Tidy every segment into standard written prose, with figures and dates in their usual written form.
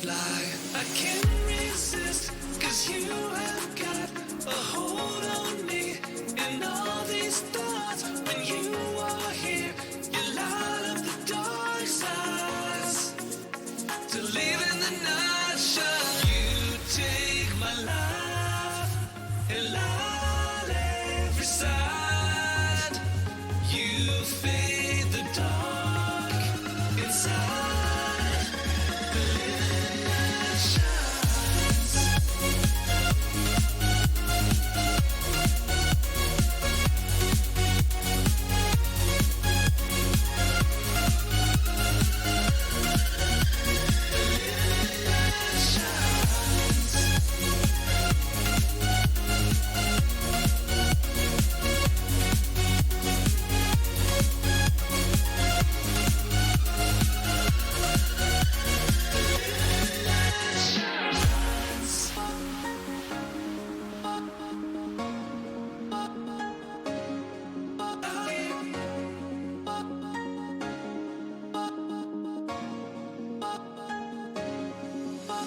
fly. I can't resist, 'cause you have got a hold on me. And all these thoughts, when you are here, you light up the dark sides. To live in the night shine, you take my life and light every side. You fade the dark inside. The living light shines.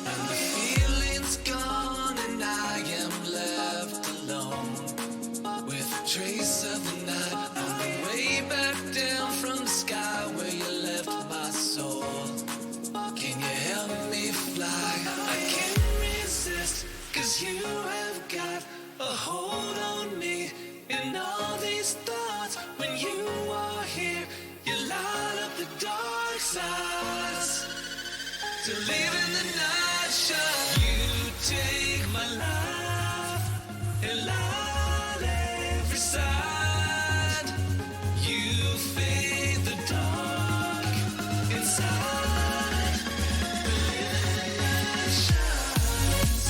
And the feeling's gone and I am left alone, with a trace of the night on the way back down from the sky where you left my soul. Can you help me fly? I can't resist, 'cause you have got a hold on me. And all these thoughts, when you are here, you light up the dark sides. To live in the night shine, you take my life and light every side. You fade the dark inside. The living light shines.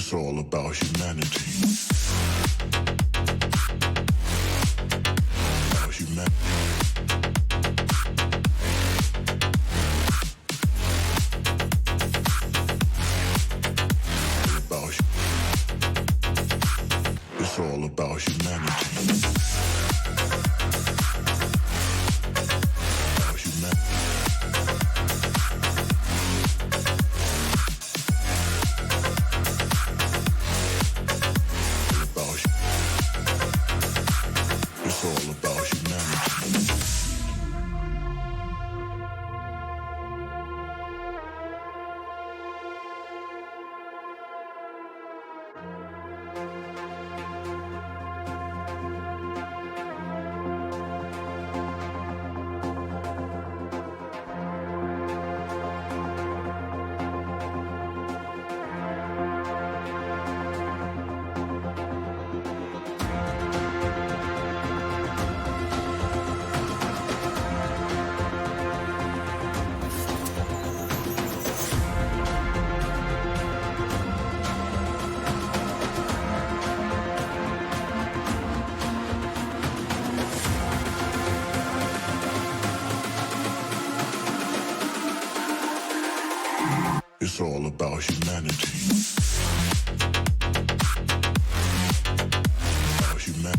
It's all about humanity. About humanity. It's all about humanity. About humanity. It's all about humanity. It's all about humanity. About humanity.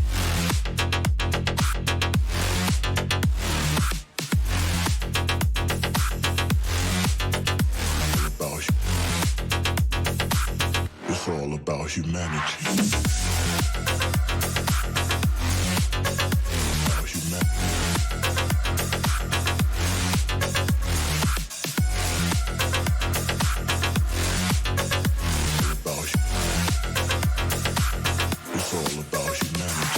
It's all about humanity. About humanity. It's all about humanity.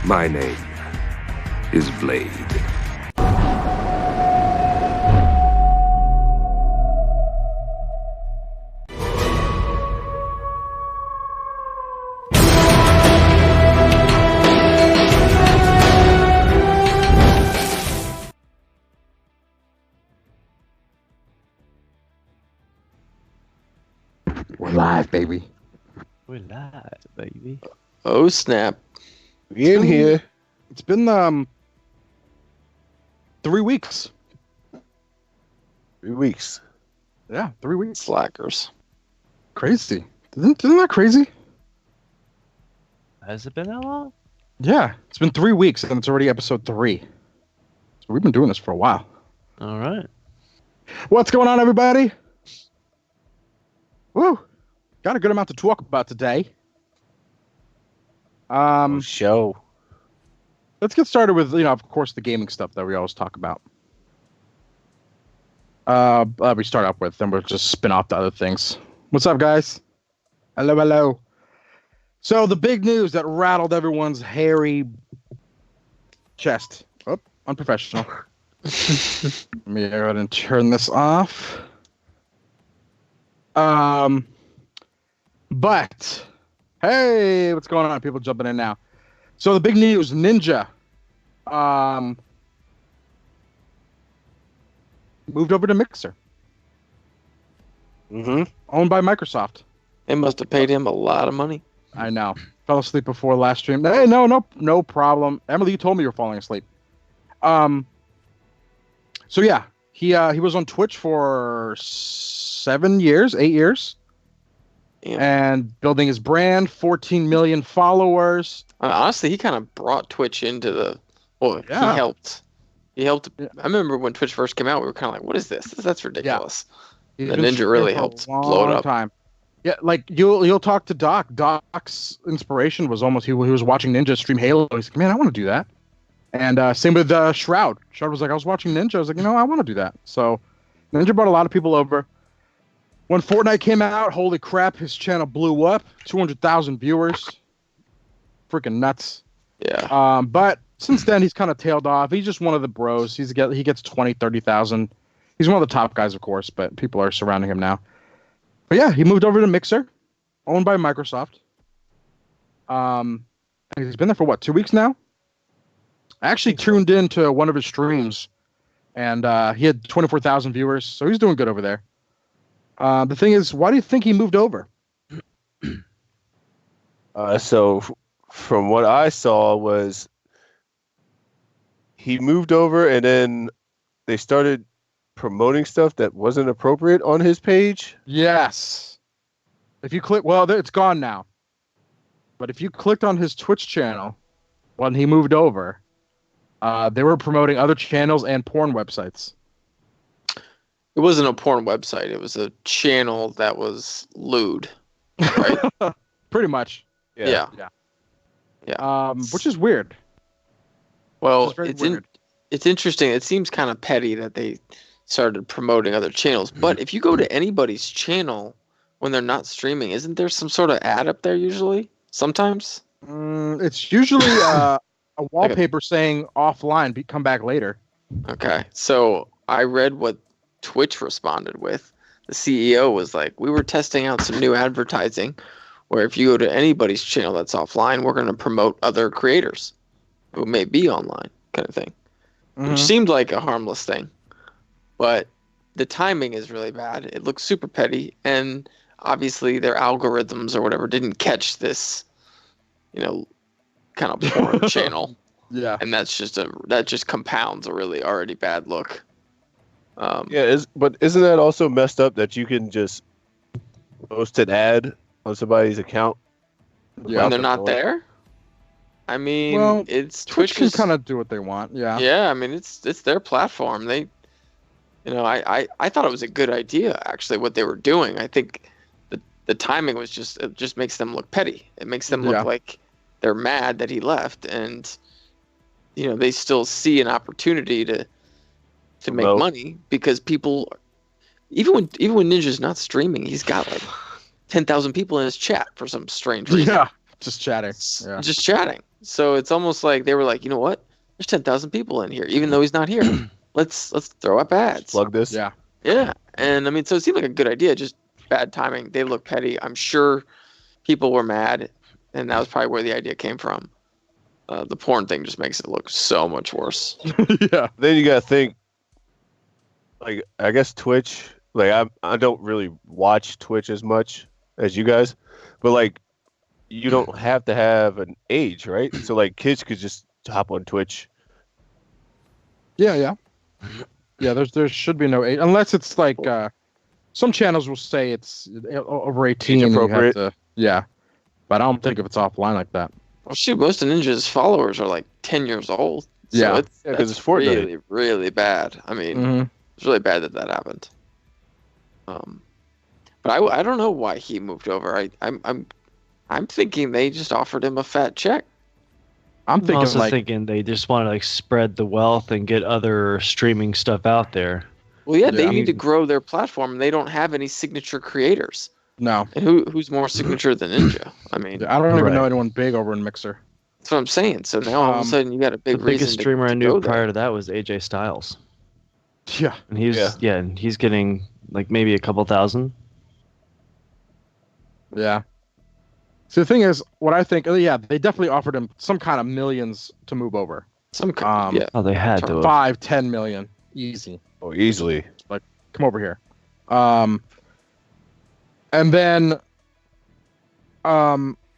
My name is Blade. We're live, baby. We're live, baby. Oh snap! We in here. It's been 3 weeks. 3 weeks. Yeah, 3 weeks. Slackers. Crazy. Isn't that crazy? Has it been that long? Yeah, it's been 3 weeks and it's already episode 3. So we've been doing this for a while. All right. What's going on, everybody? Woo! Got a good amount to talk about today. Show. Let's get started with, of course, the gaming stuff that we always talk about. We start up with, then we'll just spin off to other things. What's up, guys? Hello, hello. So the big news that rattled everyone's hairy chest. Oh, unprofessional. Let me go ahead and turn this off. But hey, what's going on? People jumping in now. So the big news, Ninja, moved over to Mixer, owned by Microsoft. They must have paid him a lot of money. I know. Fell asleep before last stream. Hey, no problem. Emily, you told me you were falling asleep. So yeah, he was on Twitch for 8 years. Yeah. And building his brand, 14 million followers. Honestly, he kind of brought Twitch into the. Well, Yeah. he helped. He helped. Yeah. I remember when Twitch first came out, we were kind of like, "What is this? That's ridiculous." He's The been Ninja streaming really for a helped blow it long up. time. Yeah, like you'll talk to Doc. Doc's inspiration was almost he was watching Ninja stream Halo. He's like, man, I want to do that. And same with Shroud. Shroud was like, I was watching Ninja. I was like, I want to do that. So Ninja brought a lot of people over. When Fortnite came out, holy crap, his channel blew up. 200,000 viewers. Freaking nuts. Yeah. But since then, he's kind of tailed off. He's just one of the bros. He gets 20, 30,000. He's one of the top guys, of course, but people are surrounding him now. But yeah, he moved over to Mixer, owned by Microsoft. And he's been there for, 2 weeks now? I actually tuned into one of his streams, and he had 24,000 viewers, so he's doing good over there. The thing is, why do you think he moved over? So from what I saw was he moved over and then they started promoting stuff that wasn't appropriate on his page. Yes. If you click, it's gone now. But if you clicked on his Twitch channel when he moved over, they were promoting other channels and porn websites. It wasn't a porn website. It was a channel that was lewd. Right? Pretty much. Yeah. Which is weird. Well, It's weird. It's interesting. It seems kind of petty that they started promoting other channels. But if you go to anybody's channel when they're not streaming, isn't there some sort of ad up there usually? Sometimes? It's usually a wallpaper saying offline, come back later. Okay. So I read what Twitch responded with. The CEO was like, we were testing out some new advertising where if you go to anybody's channel that's offline, we're going to promote other creators who may be online, kind of thing. Mhm. Which seemed like a harmless thing. But the timing is really bad. It looks super petty. And obviously their algorithms or whatever didn't catch this, kind of porn channel. Yeah. And that just compounds a really already bad look. But isn't that also messed up that you can just post an ad on somebody's account When they're not there? I mean, Well, it's Twitch can is kind of do what they want. Yeah. Yeah, I mean, it's their platform. They, I thought it was a good idea actually what they were doing. I think the timing was it just makes them look petty. It makes them look like they're mad that he left, and they still see an opportunity to make money because people, even when Ninja's not streaming, he's got like 10,000 people in his chat for some strange reason. Yeah. Just chatting. Yeah. Just chatting. So it's almost like they were like, you know what? There's 10,000 people in here, even though he's not here. Let's throw up ads. Plug this. Yeah. Yeah. And I mean, so it seemed like a good idea, just bad timing. They look petty. I'm sure people were mad, and that was probably where the idea came from. The porn thing just makes it look so much worse. Yeah. Then you gotta think, like, I guess Twitch, like I don't really watch Twitch as much as you guys, but like you don't have to have an age, right? So like kids could just hop on Twitch. Yeah. There should be no age unless it's like some channels will say it's over 18. Age appropriate. Yeah, but I don't think if it's offline like that. Well, shoot, most of Ninja's followers are like 10 years old. So Yeah. Because it's it's Fortnite. really, really bad. I mean, it's really bad that happened. But I don't know why he moved over. I'm thinking they just offered him a fat check. I'm I'm thinking also like thinking they just want to like spread the wealth and get other streaming stuff out there. Well, yeah, they Yeah. need to grow their platform, and they don't have any signature creators. no. And who's more signature than Ninja? I mean, I don't even know Right. anyone big over in Mixer. that's what I'm saying. So now all of a sudden you got a big The reason biggest streamer to I knew go there. prior to that was AJ Styles, Yeah. and and he's getting like maybe a couple thousand. Yeah. So the thing is, what I think, they definitely offered him some kind of millions to move over. Yeah. Oh, they had to. 5-10 million, easy. Oh, easily. Come over here. And then,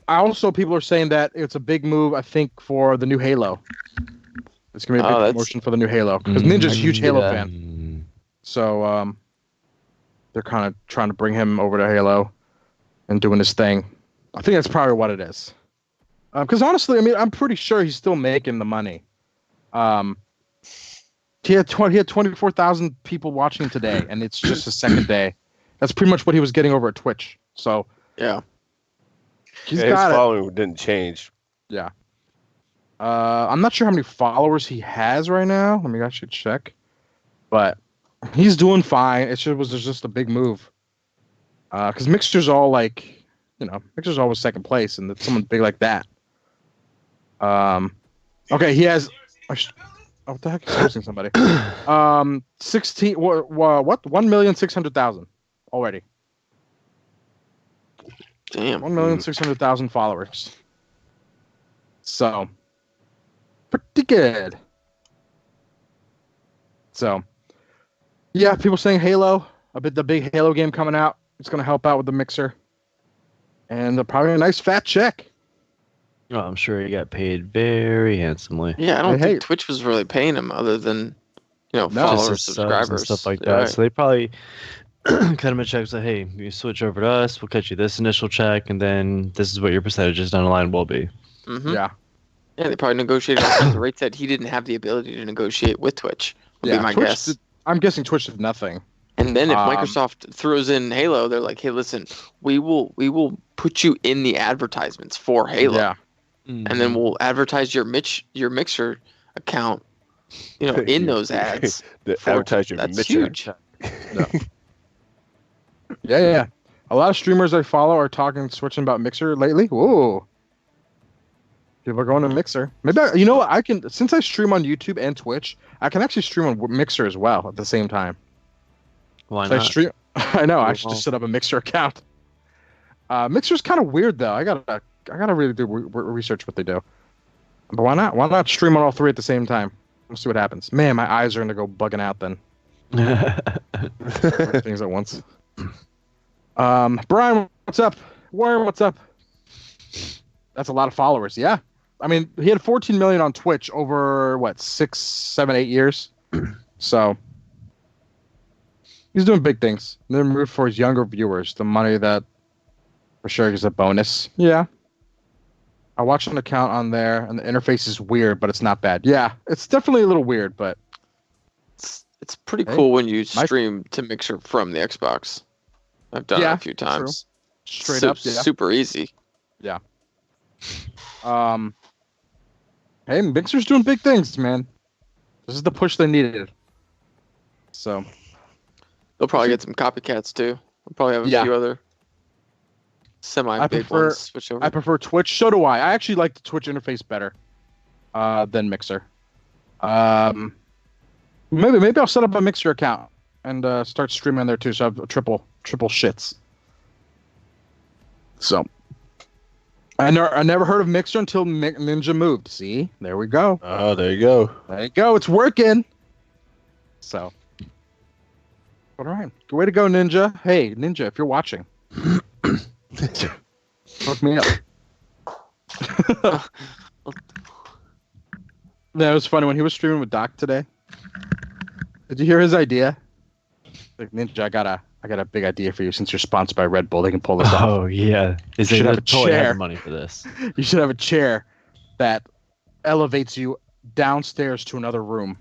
also people are saying that it's a big move. I think for the new Halo, it's gonna be a big promotion for the new Halo because Ninja's a huge Halo fan. So they're kind of trying to bring him over to Halo and doing his thing. I think that's probably what it is. Because honestly, I mean, I'm pretty sure he's still making the money. He had 24,000 people watching today, and it's just his second day. That's pretty much what he was getting over at Twitch. So Yeah. he's His got it. following didn't change. Yeah. I'm not sure how many followers he has right now. Let me actually check. But he's doing fine. It was just a big move. Because Mixer's all like, Mixer's always second place, and it's someone big like that. Okay, he has. Oh, what the heck is hosting somebody? 16. What? 1,600,000 already. Damn. 1,600,000 followers. So, pretty good. So, yeah, people saying Halo, the big Halo game coming out. It's going to help out with the Mixer. And probably a nice fat check. Oh, I'm sure he got paid very handsomely. Yeah, I don't think Twitch was really paying him other than, followers, subscribers, and stuff like that. Right. So they probably cut him a check. Say, hey, you switch over to us, we'll cut you this initial check, and then this is what your percentages down the line will be. Mm-hmm. Yeah. Yeah, they probably negotiated at the rate that he didn't have the ability to negotiate with Twitch. Would be my guess. I'm guessing Twitch did nothing. And then if Microsoft throws in Halo, they're like, hey, listen, we will put you in the advertisements for Halo. Yeah. And then we'll advertise your Mixer account, in those ads. Advertise your That's Mixer. huge. Yeah. A lot of streamers I follow are switching about Mixer lately. Whoa. People are going to Mixer. Maybe I can, since I stream on YouTube and Twitch, I can actually stream on Mixer as well at the same time. Why So not? I know. I should just set up a Mixer account. Mixer's kind of weird though. I gotta really do research what they do. But why not? Why not stream on all three at the same time? Let's see what happens. Man, my eyes are gonna go bugging out then. Things at once. Brian, what's up? Warren, what's up? That's a lot of followers. Yeah. I mean, he had 14 million on Twitch over 6, 7, 8 years. So he's doing big things. They're moved for his younger viewers. The money that for sure is a bonus. Yeah. I watched an account on there, and the interface is weird, but it's not bad. Yeah, it's definitely a little weird, but it's pretty cool when you stream to Mixer from the Xbox. I've done it a few times. True. Straight up, yeah. Super easy. Yeah. Hey, Mixer's doing big things, man. This is the push they needed. So they'll probably get some copycats too. They'll probably have a few other semi-big ones switch over. I prefer Twitch. So do I. I actually like the Twitch interface better than Mixer. Maybe I'll set up a Mixer account and start streaming there too. So I have triple shits. So I never heard of Mixer until Ninja moved. See, there we go. Oh, there you go. There you go. It's working. So, all right. Good way to go, Ninja. Hey, Ninja, if you're watching, hook me up. That was funny when he was streaming with Doc today. Did you hear his idea? Like, Ninja, I got a big idea for you. Since you're sponsored by Red Bull, they can pull this off. Oh yeah, you should have a chair. Have money for this. You should have a chair that elevates you downstairs to another room,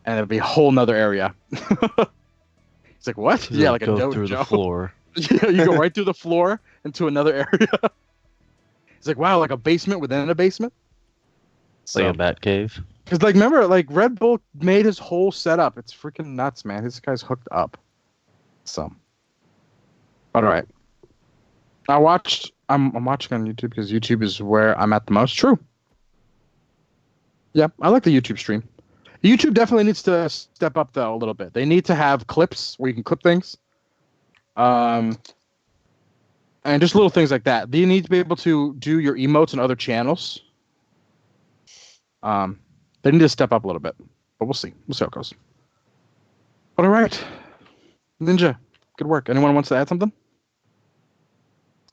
and it'll be a whole nother area. It's like, what? Yeah, like a dojo. Through the floor. Yeah, you go right through the floor into another area. It's like, wow, like a basement within a basement. Like a bat cave. Because, like, remember, like, Red Bull made his whole setup. It's freaking nuts, man. This guy's hooked up. So, all right. I'm watching on YouTube because YouTube is where I'm at the most. True. Yeah, I like the YouTube stream. YouTube definitely needs to step up though a little bit. They need to have clips where you can clip things, and just little things like that. They need to be able to do your emotes and other channels. They need to step up a little bit, but we'll see. We'll see how it goes. But all right. Ninja, good work. Anyone wants to add something?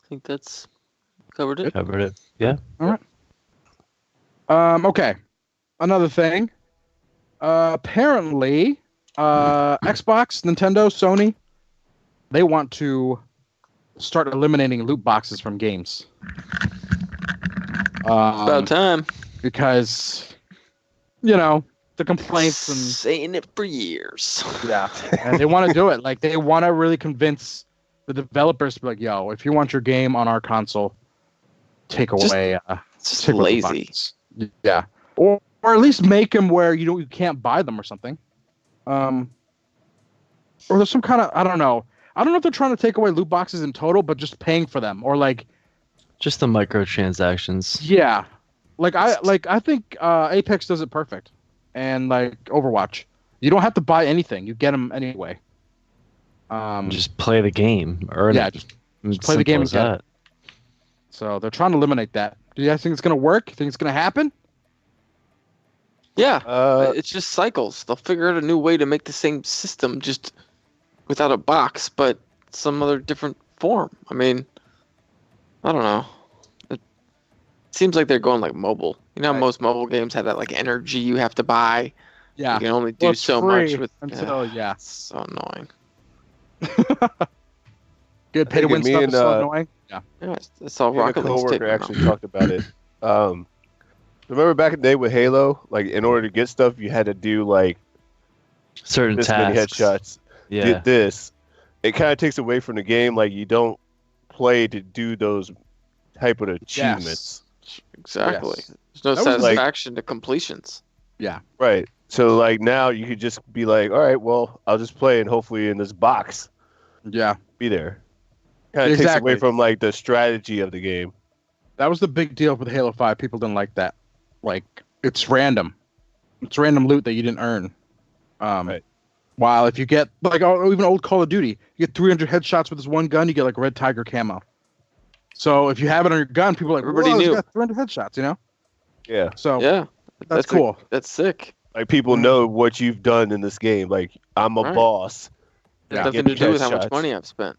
I think that's covered it. Covered it. Yeah. All right. Okay. Another thing. Apparently, Xbox, Nintendo, Sony, they want to start eliminating loot boxes from games. About time. Because, the complaints and saying it for years. Yeah, and they want to do it. Like, they want to really convince the developers to be like, "Yo, if you want your game on our console, take away." It's just lazy. Yeah, or at least make them where you can't buy them or something. Or there's some kind of, I don't know. I don't know if they're trying to take away loot boxes in total, but just paying for them or like Just the microtransactions. yeah, I think Apex does it perfect, and like Overwatch, you don't have to buy anything; you get them anyway. Just play the game. Earn yeah, it. just It's play the game simple as and get it. So they're trying to eliminate that. Do you guys think it's gonna work? Think it's gonna happen? Yeah, Uh, it's just cycles. They'll figure out a new way to make the same system just without a box, but some other different form. I mean, I don't know. It seems like they're going like mobile. You know how Right. most mobile games have that like energy you have to buy. Yeah. You can only do Well, it's so free much with. until yeah. It's so annoying. Good pay to think win me stuff and, is so annoying. Yeah. Yeah, that's all Me and a Rocket League's coworker taking actually now. talked about it. Remember back in the day with Halo, like in order to get stuff, you had to do like Certain this many tasks. headshots. Yeah. Get this. It kind of takes away from the game. Like you don't play to do those type of achievements. Exactly. Yes. There's no That was like- satisfaction to completions. Yeah. Right. So like now you could just be like, all right, well, I'll just play and hopefully in this box Yeah. be there. Kind of takes Exactly. away from like the strategy of the game. That was the big deal with Halo 5. People didn't like that. Like, it's random. It's random loot that you didn't earn. Right. While if you get, like, even old Call of Duty, you get 300 headshots with this one gun, you get, like, Red Tiger camo. So if you have it on your gun, people are like, Everybody whoa, knew. it's got 300 headshots, you know? Yeah. So Yeah, that's cool. That's sick. Like people know what you've done in this game. Like I'm a Right. boss. It Yeah. has Get nothing to do with how headshots. much money I've spent.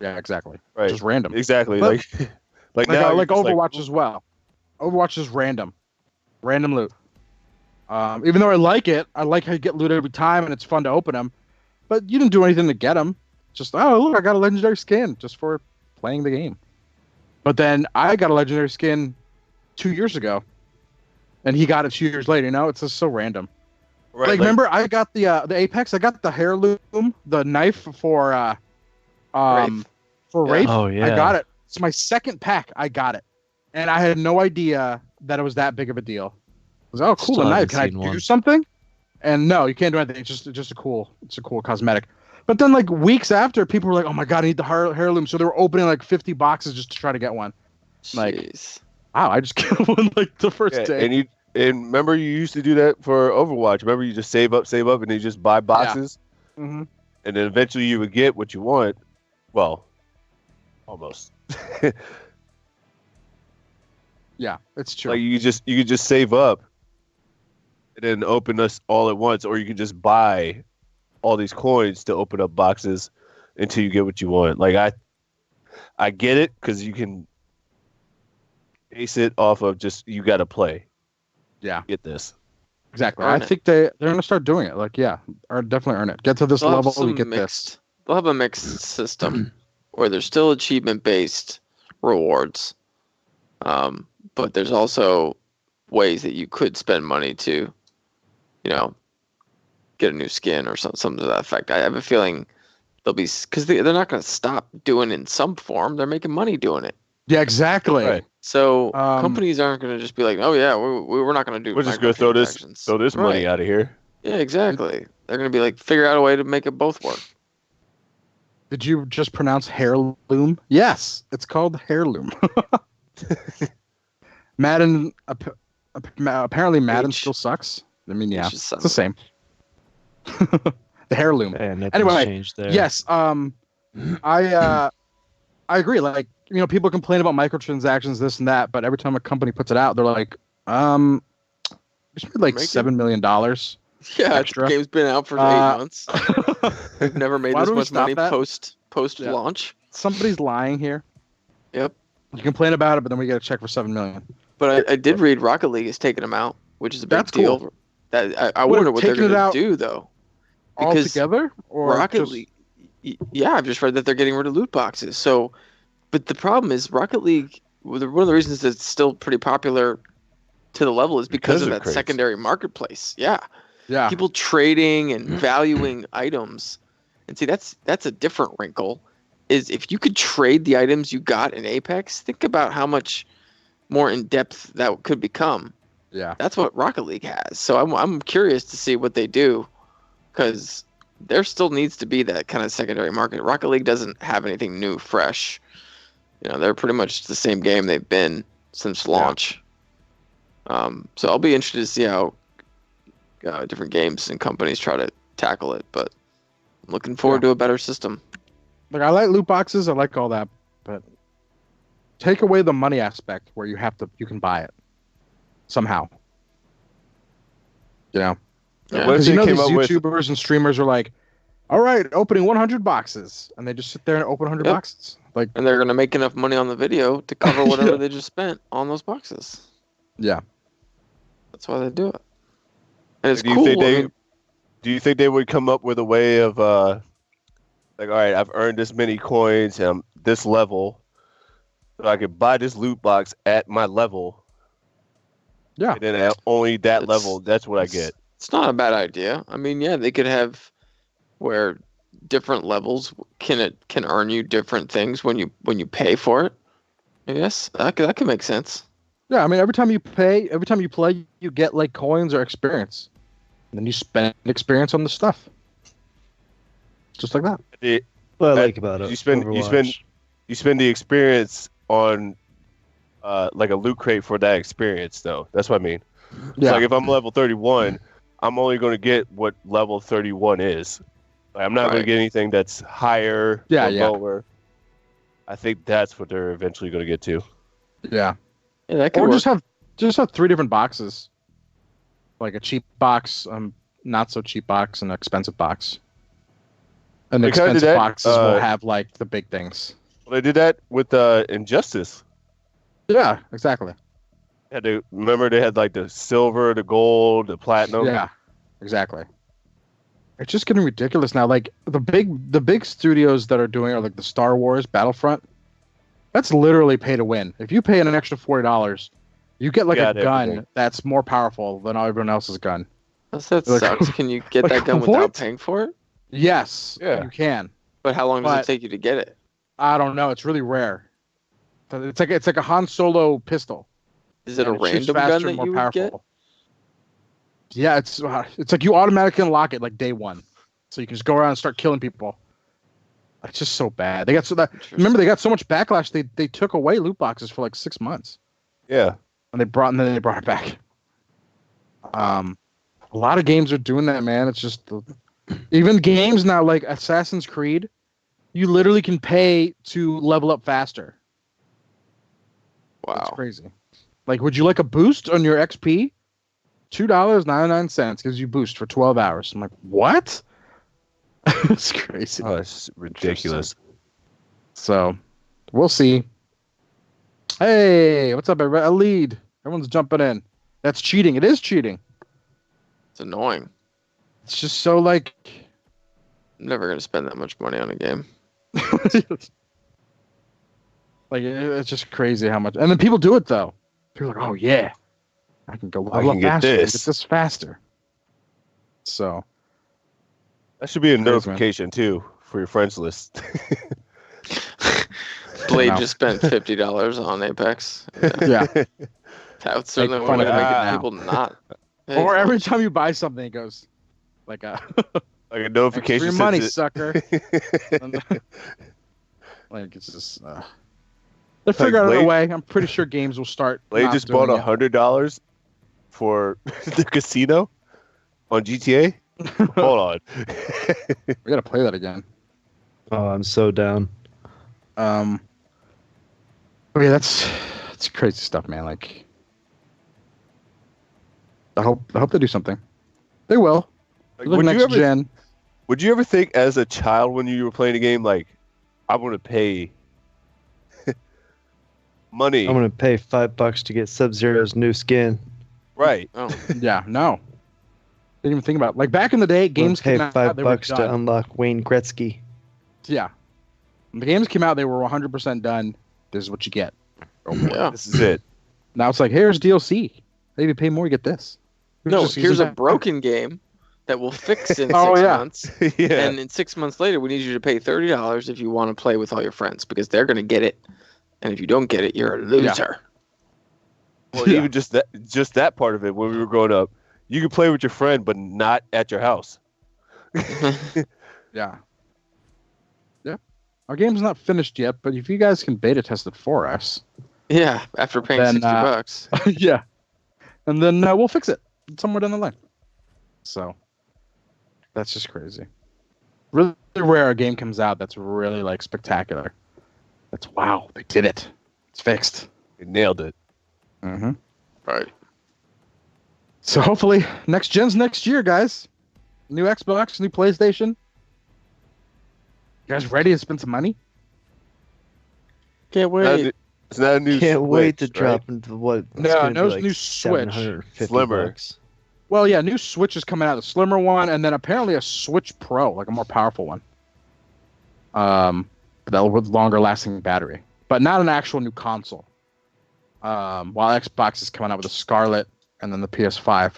Yeah, exactly. Right. Just random. Exactly. But- like Like, now you're like just Overwatch as well. Overwatch is random. Random loot. Even though I like it, I like how you get loot every time and it's fun to open them. But you didn't do anything to get them. Just, oh, look, I got a legendary skin just for playing the game. But then I got a legendary skin 2 years ago. And he got it 2 years later. You know, it's just so random. Right, Like, remember, I got the Apex. I got the heirloom, the knife for Wraith. Wraith. Oh, yeah. I got it. It's my second pack. I got it, and I had no idea that it was that big of a deal. I was like, oh, cool, Still a knife. haven't Can I seen do one. something? And no, you can't do anything. It's just a cool cosmetic. But then like weeks after, people were like, oh my god, I need the heirloom. So they were opening like 50 boxes just to try to get one. Like, Jeez. Wow, I just killed one like the first yeah, day. and remember you used to do that for Overwatch. Remember you just save up, and then you just buy boxes, Mhm. and then eventually you would get what you want. Well, almost. Yeah, it's true. Like you could just save up, and then open us all at once, or you can just buy all these coins to open up boxes until you get what you want. Like I get it because you can base it off of just you got to play. Yeah. Get this. Exactly. Earn I it. think they're gonna start doing it. Like, yeah, or definitely earn it. Get to this They'll have level, you some get mixed. this. They'll have a mixed system where there's still achievement based rewards, but there's also ways that you could spend money to, get a new skin or something to that effect. I have a feeling they'll be because they're not going to stop doing it in some form. They're making money doing it. Yeah, exactly. Right. So Um, companies aren't going to just be like, oh yeah, we're not going to do. We're just gonna throw this microtransactions." money Right. out of here. Yeah, exactly. They're going to be like, figure out a way to make it both work. Did you just pronounce heirloom? Yes, it's called heirloom. Madden, apparently Madden H. still sucks. I mean, yeah, H is it's the same. The heirloom. Yeah, nothing's Anyway, changed there. Yes, I agree. Like, people complain about microtransactions, this and that, but every time a company puts it out, they're like, we just made like Making- $7 million. Yeah, Extra. the game's been out for 8 months. We've never made Why this don't we much stop money that? post Yeah. launch. Somebody's lying here. Yep. You complain about it, but then we get a check for $7 million. But I did read Rocket League is taking them out, which is a big That's deal. cool. That I What, wonder what they're taking it going to out do though. All Because together? Or Rocket just- League, yeah, I've just read that they're getting rid of loot boxes. So, but the problem is Rocket League. One of the reasons it's still pretty popular to the level is because Because of of that crates. secondary marketplace. Yeah, Yeah. people trading and valuing items, and see that's a different wrinkle. Is if you could trade the items you got in Apex, think about how much more in depth that could become. Yeah. That's what Rocket League has. So I'm curious to see what they do, because there still needs to be that kind of secondary market. Rocket League doesn't have anything new, fresh. They're pretty much the same game they've been since launch. So I'll be interested to see how different games and companies try to tackle it. But I'm looking forward to a better system. Like, I like loot boxes, I like all that, but take away the money aspect where you can buy it somehow. Yeah. Because these YouTubers and streamers are like, all right, opening 100 boxes, and they just sit there and open 100 boxes. Like, and they're gonna make enough money on the video to cover whatever they just spent on those boxes. Yeah, that's why they do it. And it's do you cool. Think do you think they would come up with a way of like, all right, I've earned this many coins and this level, so I could buy this loot box at my level. Yeah. And then at only that level, that's what I get. It's not a bad idea. I mean, yeah, they could have where different levels can earn you different things when you pay for it. Yes, that could make sense. Yeah, I mean, every time you play, you get like coins or experience, and then you spend experience on the stuff, just like that. What I like about it, you spend the experience on like a loot crate for that experience, though. That's what I mean. Yeah. So, like, if I'm level 31, I'm only going to get what level 31 is. Like, I'm not going to get anything that's higher or lower. I think that's what they're eventually going to get to. Yeah. Yeah, that could or work. just have 3 different boxes, like a cheap box, not so cheap box, and an expensive box. And the expensive boxes will have like the big things. Well, they did that with Injustice. Yeah, exactly. Remember they had like the silver, the gold, the platinum. Yeah, exactly. It's just getting ridiculous now. Like the big studios that are doing are like the Star Wars Battlefront. That's literally pay to win. If you pay an extra $40, you get like a gun that's more powerful than everyone else's gun. That sucks. Can you get that gun without paying for it? Yes, you can. But how long does it take you to get it? I don't know. It's really rare. It's like a Han Solo pistol. Is it a random gun that you would get? Yeah, it's like you automatically unlock it like day one, so you can just go around and start killing people. It's just so bad. They got so much backlash. They took away loot boxes for like 6 months. Yeah, and then they brought it back. A lot of games are doing that, man. It's just even games now like Assassin's Creed, you literally can pay to level up faster. Wow, that's crazy. Like, would you like a boost on your XP? $2.99 gives you boost for 12 hours. I'm like, what? It's crazy. Oh, it's ridiculous. So, we'll see. Hey, what's up, everybody? A lead. Everyone's jumping in. That's cheating. It is cheating. It's annoying. It's just so like... I'm never going to spend that much money on a game. Like, it's just crazy how much... And then people do it, though. People are like, oh, yeah. I can go level up faster. Get this faster. So... That should be a notification, too, for your friends list. Blade just spent $50 on Apex. Yeah. That certainly one way to make people not. Or every time you buy something, it goes like a like a notification. Free money, sucker. Like it's just they'll figure out a way. I'm pretty sure games will start. Blade just bought $100 for the casino on GTA. Hold on. We gotta play that again. Oh, I'm so down. Oh yeah, that's crazy stuff, man. Like, I hope they do something. They will. Like next gen. Would you ever think as a child when you were playing a game like, I'm gonna pay money? I'm gonna pay $5 to get Sub-Zero's new skin. Right. Oh. Yeah. No. Didn't even think about it. Like back in the day, games came out. $5 to unlock Wayne Gretzky. Yeah. When the games came out, they were 100% done. This is what you get. Oh, yeah. This is it. Now it's like, here's DLC. Maybe you pay more, you get this. No, here's a broken game that will fix in 6 months. Yeah. And in 6 months later, we need you to pay $30 if you want to play with all your friends because they're going to get it. And if you don't get it, you're a loser. Yeah. Well, even just that part of it when we were growing up, you could play with your friend, but not at your house. Yeah. Yeah. Our game's not finished yet, but if you guys can beta test it for us, Yeah, after paying Then, $60. yeah, and then we'll fix it somewhere down the line. So that's just crazy. Really rare a game comes out that's really like spectacular. That's wow, they did it. It's fixed. They nailed it. Mm-hmm. Right. So hopefully next gen's next year, guys. New Xbox, new PlayStation. You guys ready to spend some money? Can't wait. It's not a new Can't wait to Switch, drop right? into what? It's No, gonna be no like new Switch. $750 Slimmer. bucks. Well, yeah, new Switch is coming out, the slimmer one, and then apparently a Switch Pro, like a more powerful one. That with longer lasting battery, but not an actual new console. While Xbox is coming out with the Scarlet and then the PS5.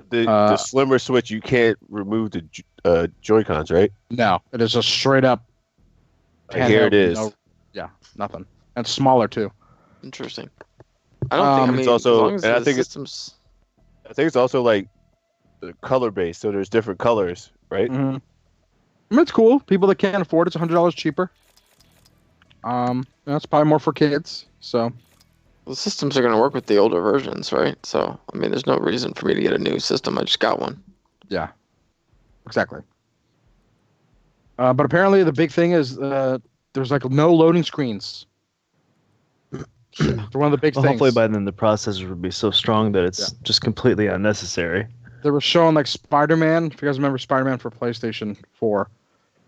The slimmer Switch, you can't remove the Joy-Cons, right? No, it is just straight up. Here it is. Yeah, nothing. And smaller too. Interesting. I don't think. I mean, it's also, as long as and I the think systems. I think it's also like color based, so there's different colors, right? Mm-hmm. I mean, it's cool. People that can't afford it's $100 cheaper. It's probably more for kids. So The systems are going to work with the older versions, right? So, I mean, there's no reason for me to get a new system. I just got one. yeah, exactly. But apparently the big thing is there's like no loading screens. It's one of the big Well, things. hopefully by then the processor will be so strong that it's just completely unnecessary. They were showing like Spider-Man. If you guys remember Spider-Man for PlayStation 4,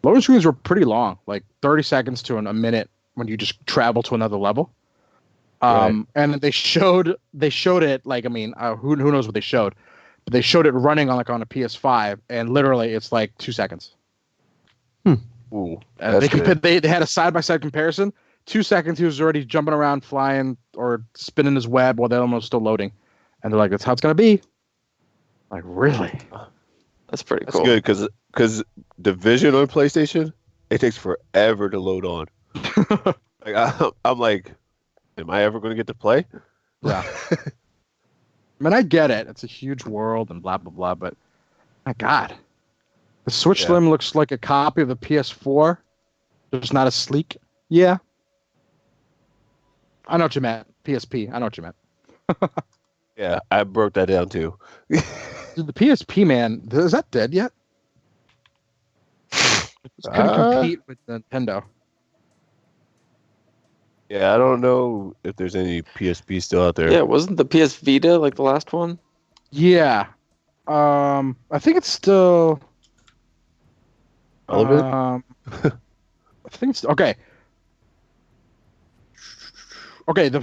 loading screens were pretty long, like 30 seconds to a minute when you just travel to another level. And they showed it like, I mean, who knows what they showed, but they showed it running on a PS5, and literally it's like 2 seconds. Ooh, They had a side-by-side comparison. 2 seconds, he was already jumping around, flying, or spinning his web while the other one was still loading. And they're like, that's how it's going to be. Like, really? That's pretty That's cool. good because Division on PlayStation, it takes forever to load on. Like I'm like, am I ever going to get to play? Yeah. I mean, I get it. It's a huge world and blah, blah, blah, but my God. The Switch Slim looks like a copy of the PS4, just not as sleek. Yeah. I know what you meant. PSP. I know what you meant. Yeah, I broke that down too. Dude, the PSP, man, is that dead yet? It's couldn't compete with Nintendo. Yeah, I don't know if there's any PSP still out there. Yeah, wasn't the PS Vita like the last one? Yeah. I think it's still. All of it? I think it's okay. Okay, the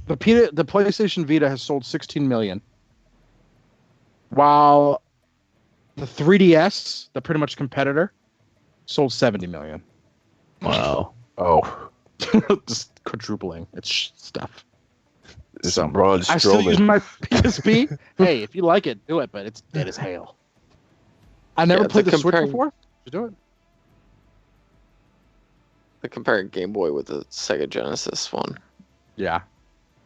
PlayStation Vita has sold 16 million, while the 3DS, the pretty much competitor, sold 70 million. Wow. Oh, Just quadrupling its stuff. it's So, Braun I still use Strowman. my PSP. Hey, if you like it, do it, but it's dead as hail. I never Yeah, played the they're Switch comparing- before. You do it. They're comparing Game Boy with the Sega Genesis one. Yeah.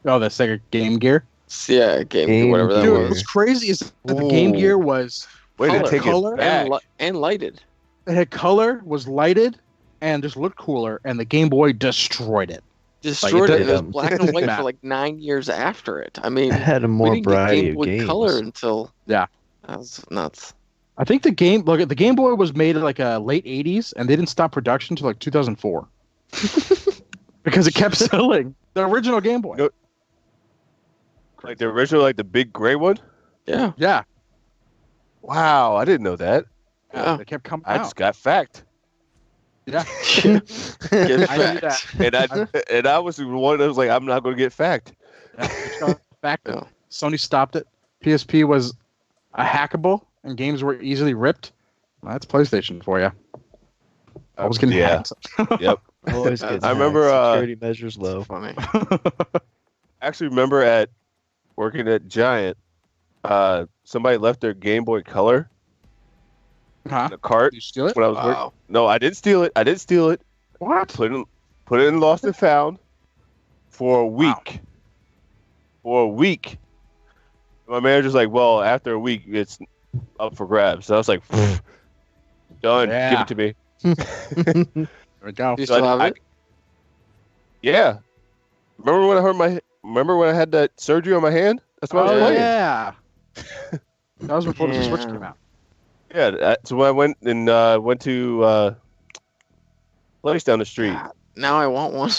Oh, the Sega Game Gear. Yeah, Game whatever that Dude, Gear. was. what's crazy is that the Game Ooh. Gear was Way to Color. take Color it back. And lighted. it had color, was lighted, and just looked cooler, and the Game Boy destroyed it. Destroyed it. It was did. black and white Map. for like 9 years after it. I mean, It had a we more didn't get variety Game of Boy games. Color until Yeah. that was nuts. I think the Game Boy was made in like late 80s, and they didn't stop production until like 2004. Because it kept selling. The original Game Boy. No. Like the original, like the big gray one. Yeah. Yeah. Wow, I didn't know that. Yeah. They kept coming I out. just got fact, Yeah. Get I knew fact. that. and I was the one that was like, I'm not going to get fact. Yeah. Back then. Yeah. Sony stopped it. PSP was a hackable, and games were easily ripped. Well, that's PlayStation for you. I was getting Yeah. hacked. Yep. Always gets I remember, hacked. Security measures low. Funny. I actually remember at working at Giant, somebody left their Game Boy Color Huh? in a cart Did you steal it? when I was working. Wow. No, I didn't steal it. I didn't steal it. What? Put it in Lost and Found for a week. For a week. My manager's like, well, after a week, up for grabs. So I was like, done. Give Yeah. it to me. There we go. Do you So still have it? Yeah. Remember when I had that surgery on my hand? That's what I was Oh playing. yeah. That was before the Switch came out. Yeah. So I went went to place down the street. God, now I want one.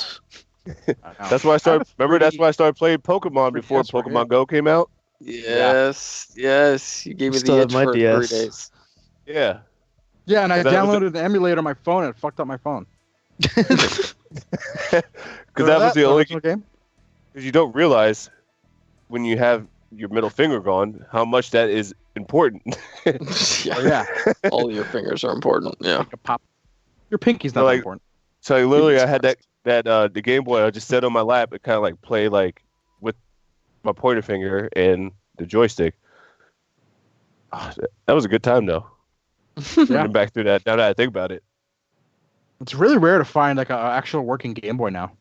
That's why I started. Remember, that's why I started playing Pokemon Free before DS right Pokemon here. Go came out. Yes, yes. You gave me Still the have itch my for DS. 3 days. Yeah. Yeah, and I That was downloaded an emulator on my phone and it fucked up my phone. Because that Remember was the the only. original game. Because you don't realize when you have your middle finger gone how much that is important. Yeah. Oh, yeah. All your fingers are important. Yeah. Like a pop. Your pinky's not So, that like, important. So I had that the Game Boy. I just set on my lap. It kind of like play like with my pointer finger and the joystick. That was a good time though. Yeah. Running back through that. Now that I think about it. It's really rare to find like an actual working Game Boy now.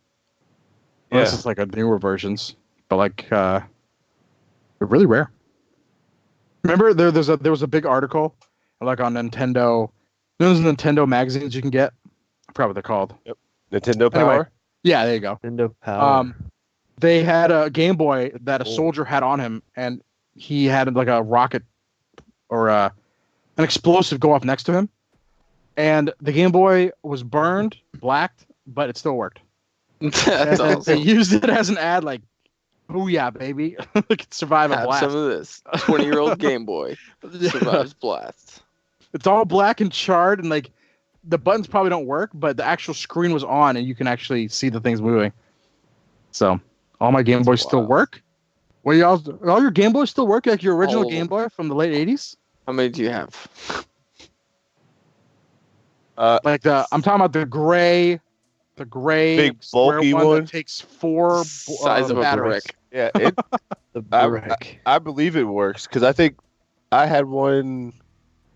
Unless Yeah. it's like a newer versions, but like they're really rare. Remember there was a big article like on Nintendo. Those Nintendo magazines you can get. I forgot what they're called. Nintendo Power. Anyway. Yeah, there you go. Nintendo Power. They had a Game Boy that a Cool. soldier had on him, and he had like a rocket or an explosive go off next to him, and the Game Boy was burned, blacked, but it still worked. That's And they awesome. used it as an ad, like, "Oh yeah, baby, it can survive a Have blast." some of this. 20-year-old Game Boy survives blast. It's all black and charred, and like the buttons probably don't work, but the actual screen was on, and you can actually see the things moving. So all my Game Boys still wild. work. Well, all your Game Boys still work, like your original All of Game them. Boy from the late '80s. How many do you have? Like I'm talking about the gray Big, square bulky one one? that takes four Size of a batteries. brick. Yeah. The I- brick. I believe it works because I think I had one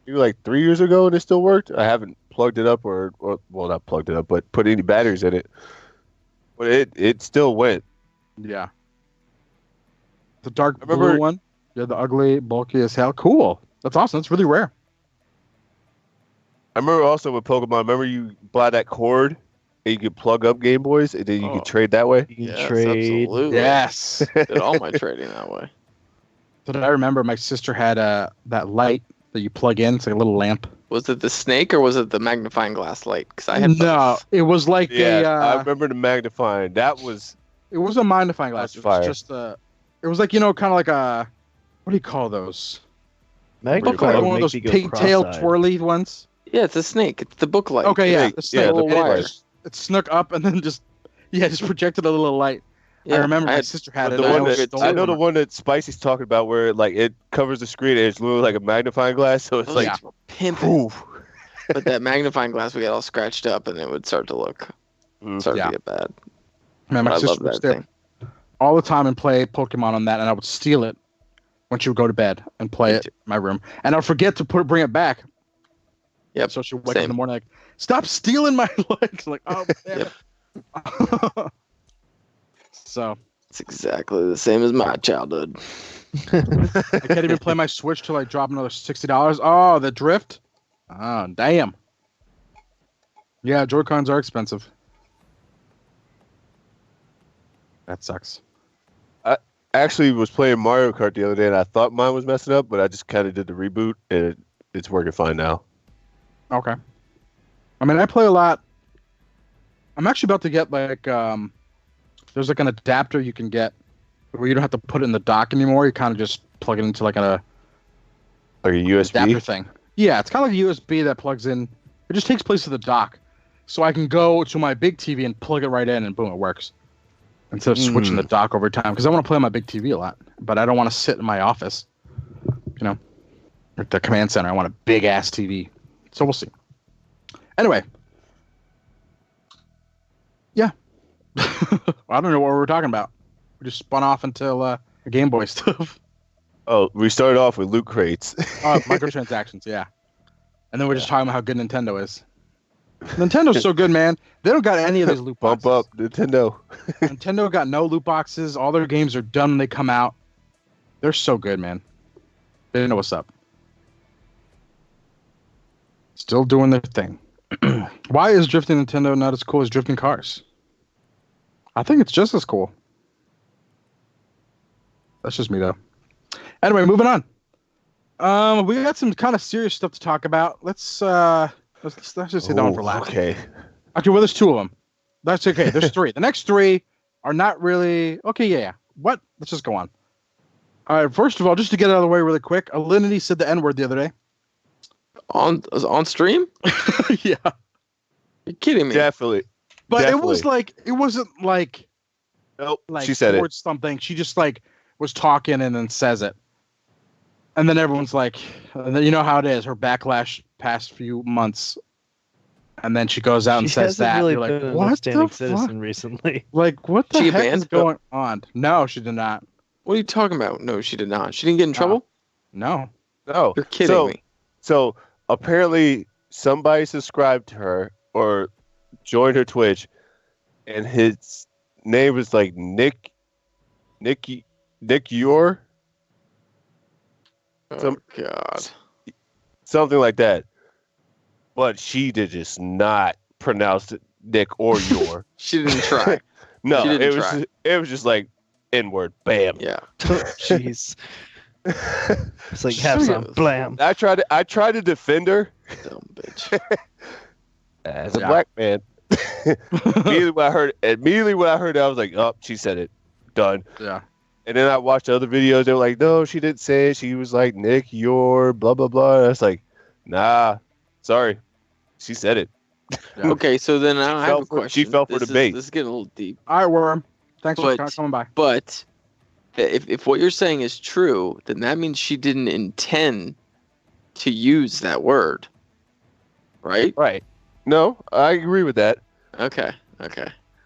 maybe like 3 years ago and it still worked. I haven't plugged it up or well, not plugged it up, but put any batteries in it. But it still went. Yeah. The dark I remember- blue one. Yeah, the ugly, bulky as hell. Cool. That's awesome. That's really rare. I remember also with Pokemon. Remember you buy that cord and you could plug up Game Boys and then you Oh. could trade that way. You can Yes, trade. absolutely. Yes. Did all my trading that way. So I remember my sister had that light that you plug in. It's like a little lamp. Was it the snake or was it the magnifying glass light? Because I had No, both. it was like Yeah, I a. remember the magnifying. That was It was a magnifying glass. That's It was fire. just It was like kind of like a. What do you call those? Magnify Look like would one of make those me go pigtail cross-eyed. twirly ones. Yeah, it's a snake. It's the book light. Okay, yeah, Snake. the snake. Yeah, the little And wire. it snuck up and then just projected a little light. Yeah, I remember my had- sister had but it. the and I one always that stole I it know from the her. one that Spicy's talking about where like it covers the screen and it's literally like a magnifying glass. So it's Those like things were pimping. whew. But that magnifying glass would get all scratched up and it would start to look start Yeah. to get bad. Man, But my I sister love would that stay up thing. all the time and play Pokemon on that, and I would steal it when she would go to bed and play Me it too. in my room, and I'd forget to bring it back. Yep, So she would wake up in same. the morning like, "Stop stealing my legs!" Like, oh, damn Yep. it. So It's exactly the same as my childhood. I can't even play my Switch till I drop another $60. Oh, the drift. Oh, damn. Yeah, Joy-Cons are expensive. That sucks. Actually was playing Mario Kart the other day and I thought mine was messing up, but I just kind of did the reboot and it's working fine now. Okay. I mean, I play a lot. I'm actually about to get like there's like an adapter you can get where you don't have to put it in the dock anymore. You kind of just plug it into like a Like a USB. adapter thing. Yeah, it's kind of like a USB that plugs in. It just takes place of the dock, so I can go to my big TV and plug it right in, and boom, it works. Instead of switching the dock over time, because I want to play on my big TV a lot, but I don't want to sit in my office. At the command center, I want a big ass TV. So we'll see. Anyway, yeah. I don't know what we were talking about. We just spun off until Game Boy stuff. Oh, we started off with loot crates. Oh, microtransactions, yeah. And then we're just talking about how good Nintendo is. Nintendo's so good, man. They don't got any of those loot boxes. Bump up Nintendo. Nintendo got no loot boxes. All their games are done when they come out. They're so good, man. They know what's up. Still doing their thing. Why is drifting Nintendo not as cool as drifting cars? I think it's just as cool. That's just me, though. Anyway, moving on. We got some kind of serious stuff to talk about. Let's just say that one for last. Okay. Okay, well, there's two of them. That's okay. There's three. The next three are not really okay. Yeah. What? Let's just go on. All right. First of all, just to get it out of the way really quick, Alinity said the N-word the other day. On stream? Yeah. You're kidding me? Definitely. But Definitely. it wasn't like Nope. like She said it. towards something. She just like was talking and then says it. And then everyone's like, you know how it is, her backlash past few months. And then she goes out and She says hasn't that. really You're like, been an what upstanding the citizen fuck? recently. Like, what the She heck is banned? going on? No, she did not. What are you talking about? No, she did not. She didn't get in trouble? No. No. You're kidding me. So apparently somebody subscribed to her or joined her Twitch, and his name was like Nick Yor, Oh, God. something like that. But she did just not pronounce it Nick or Yor. She didn't try. No, She didn't it was try. it was just like N-word, bam. Yeah. Jeez. It's like have some blam. I tried to defend her Dumb bitch. as a Yeah. black man. Immediately when I heard that, I was like, oh, she said it. Done. Yeah. And then I watched other videos. They were like, no, she didn't say it. She was like, Nick, you're blah, blah, blah. And I was like, nah, sorry. She said it. Yeah. Okay, so then I have fell a for- question. she fell for This debate. This is getting a little deep. All right, Worm. Thanks for But- coming by. But if what you're saying is true, then that means she didn't intend to use that word. Right? Right. No, I agree with that. Okay.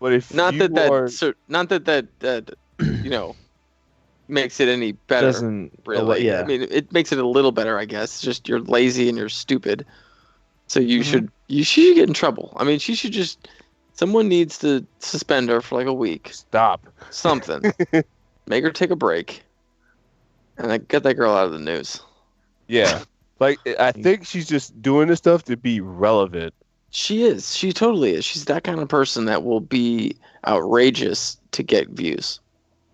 But if Not you that are, that you know makes it any better. Doesn't Really. Yeah. I mean, it makes it a little better, I guess. It's just you're lazy and you're stupid. So you should get in trouble. I mean, someone needs to suspend her for like a week. stop. Something. Make her take a break. And like, get that girl out of the news. Yeah. Like, I think she's just doing this stuff to be relevant. She is. She totally is. She's that kind of person that will be outrageous to get views.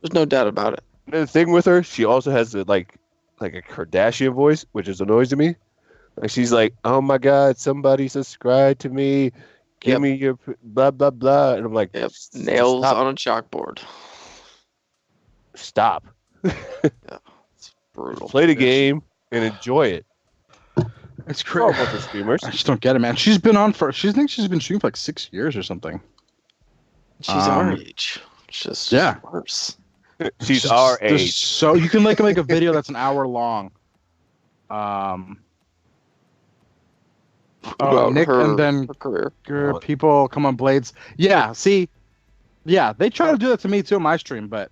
There's no doubt about it. And the thing with her, she also has like a Kardashian voice, which is annoys to me. Like, she's like, oh my God, somebody subscribe to me. Give Yep. me your blah, blah, blah. And I'm like, Yep. Nails stop. on a chalkboard. Stop. It's brutal. Play the game and enjoy it. It's Horrible crazy. for streamers. I just don't get it, man. She's been on for. She thinks she's been streaming for like 6 years or something. She's our Um, age. It's just yeah. worse. She's Just- our there's age. So you can like make a video that's an hour long. About Nick, her, and then her career. people come on Blades. Yeah, see, yeah, they try to do that to me too in my stream, but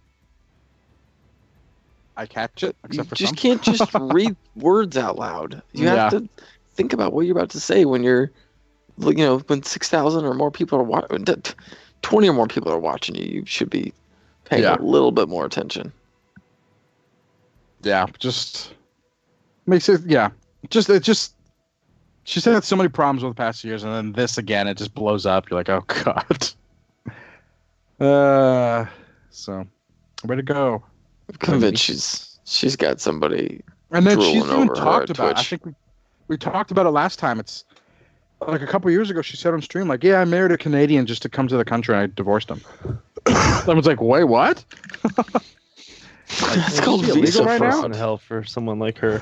I catch it. You Except for just some. can't just read words out loud. You have to think about what you're about to say when you're, when 6,000 or more people are watching, 20 or more people are watching you. You should be paying Yeah. a little bit more attention. Yeah, just makes it. Yeah, it just. She's had so many problems with the past years, and then this again, it just blows up. You're like, oh god. So, way to go. I'm convinced she's got somebody. And then she's drooling even over her talked at about it. I Twitch. think we talked about it last time. It's like a couple years ago. She said on stream, like, "Yeah, I married a Canadian just to come to the country, and I divorced him." Someone's like, "Wait, what?" It's is called she illegal visa right now? fraud. in hell for someone like her.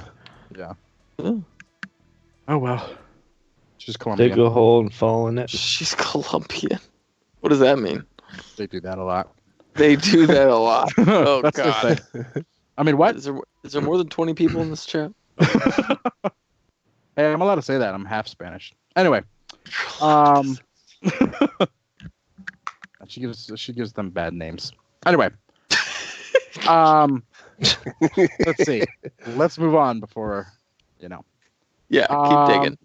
Yeah. Yeah. Oh well. She's Colombian. Dig a hole and fall in it. She's Colombian. What does that mean? They do that a lot. They do that a lot. Oh That's what they god. say. I mean, what? Is there more than 20 people in this chat? Hey, I'm allowed to say that. I'm half Spanish. Anyway, she gives them bad names. Anyway, let's see. Let's move on before, Yeah, keep digging.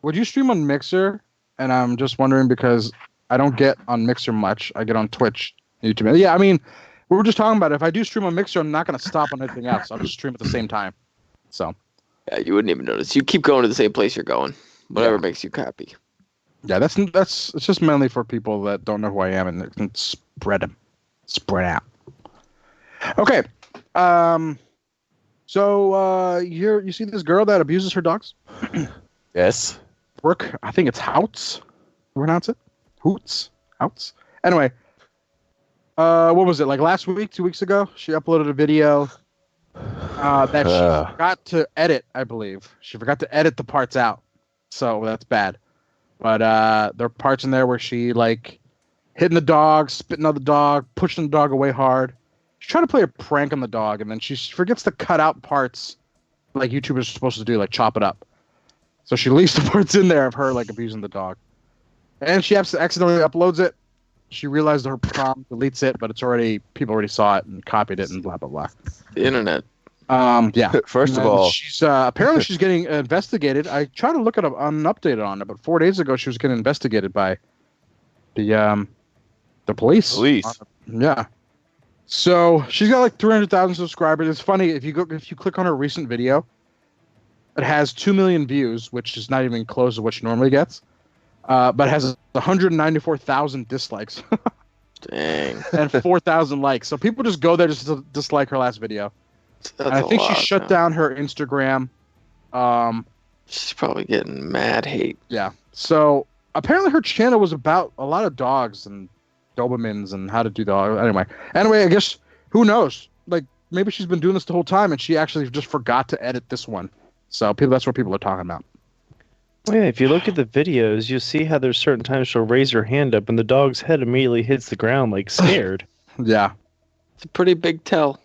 Would you stream on Mixer? And I'm just wondering because I don't get on Mixer much. I get on Twitch, YouTube. Yeah, I mean, we were just talking about it. If I do stream on Mixer, I'm not going to stop on anything else. I'll just stream at the same time. So, Yeah, you wouldn't even notice. You keep going to the same place you're going. Whatever makes you happy. Yeah, that's it's just mainly for people that don't know who I am and it can spread out. Okay. So you see this girl that abuses her dogs? Yes. Brooke, I think it's Houts. Pronounce it? Hoots? Houts? Anyway, what was it? Like last week, 2 weeks ago, she uploaded a video that she forgot to edit, I believe. She forgot to edit the parts out. So that's bad. But there are parts in there where she like hitting the dog, spitting on the dog, pushing the dog away hard. She's trying to play a prank on the dog, and then she forgets to cut out parts like YouTubers are supposed to do, like chop it up. So she leaves the parts in there of her like abusing the dog. And she accidentally uploads it. She realized her problem, deletes it, but people already saw it and copied it and blah blah blah. The internet. Yeah. First of all, she's apparently she's getting investigated. I tried to look at an update on it, but 4 days ago she was getting investigated by the police. Yeah. So she's got like 300,000 subscribers. It's funny if you click on her recent video, it has 2 million views, which is not even close to what she normally gets. But has 194,000 dislikes. Dang. And 4,000 likes. So people just go there just to dislike her last video. And I think she shut down her Instagram. She's probably getting mad hate. Yeah. So apparently her channel was about a lot of dogs and Dobermans and how to do dogs. Anyway, I guess who knows? Like maybe she's been doing this the whole time and she actually just forgot to edit this one. So that's what people are talking about. Well, yeah, if you look at the videos, you'll see how there's certain times she'll raise her hand up and the dog's head immediately hits the ground like scared. Yeah. It's a pretty big tell.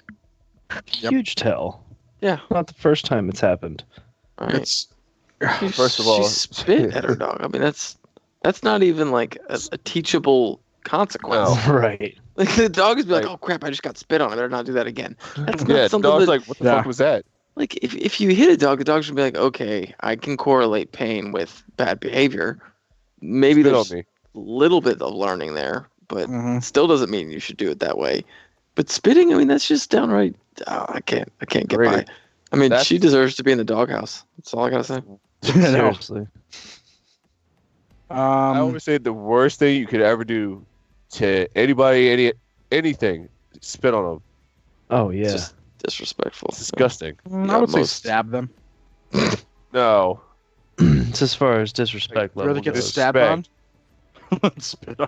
Huge tell. Yeah. Not the first time it's happened. Right. It's first of all, she spit at her dog. I mean, that's not even like a teachable consequence. No. Right. Like the dog is like, oh crap, I just got spit on. I better not do that again. That's not the something dog's that, like, what the fuck was that? like if you hit a dog, the dog should be like, okay, I can correlate pain with bad behavior. Maybe Spit there's on me. a little bit of learning there, but Mhm. still doesn't mean you should do it that way. But spitting, I mean, that's just downright. I can't get Braided. by. I mean, That's- she deserves to be in the doghouse. That's all I gotta say. Seriously. I always say the worst thing you could ever do to anybody, anything, spit on them. Oh, It's yeah. just disrespectful. It's disgusting. I would say most- stab them. No. It's as far as disrespect You rather level get goes. stabbed on? Spit on.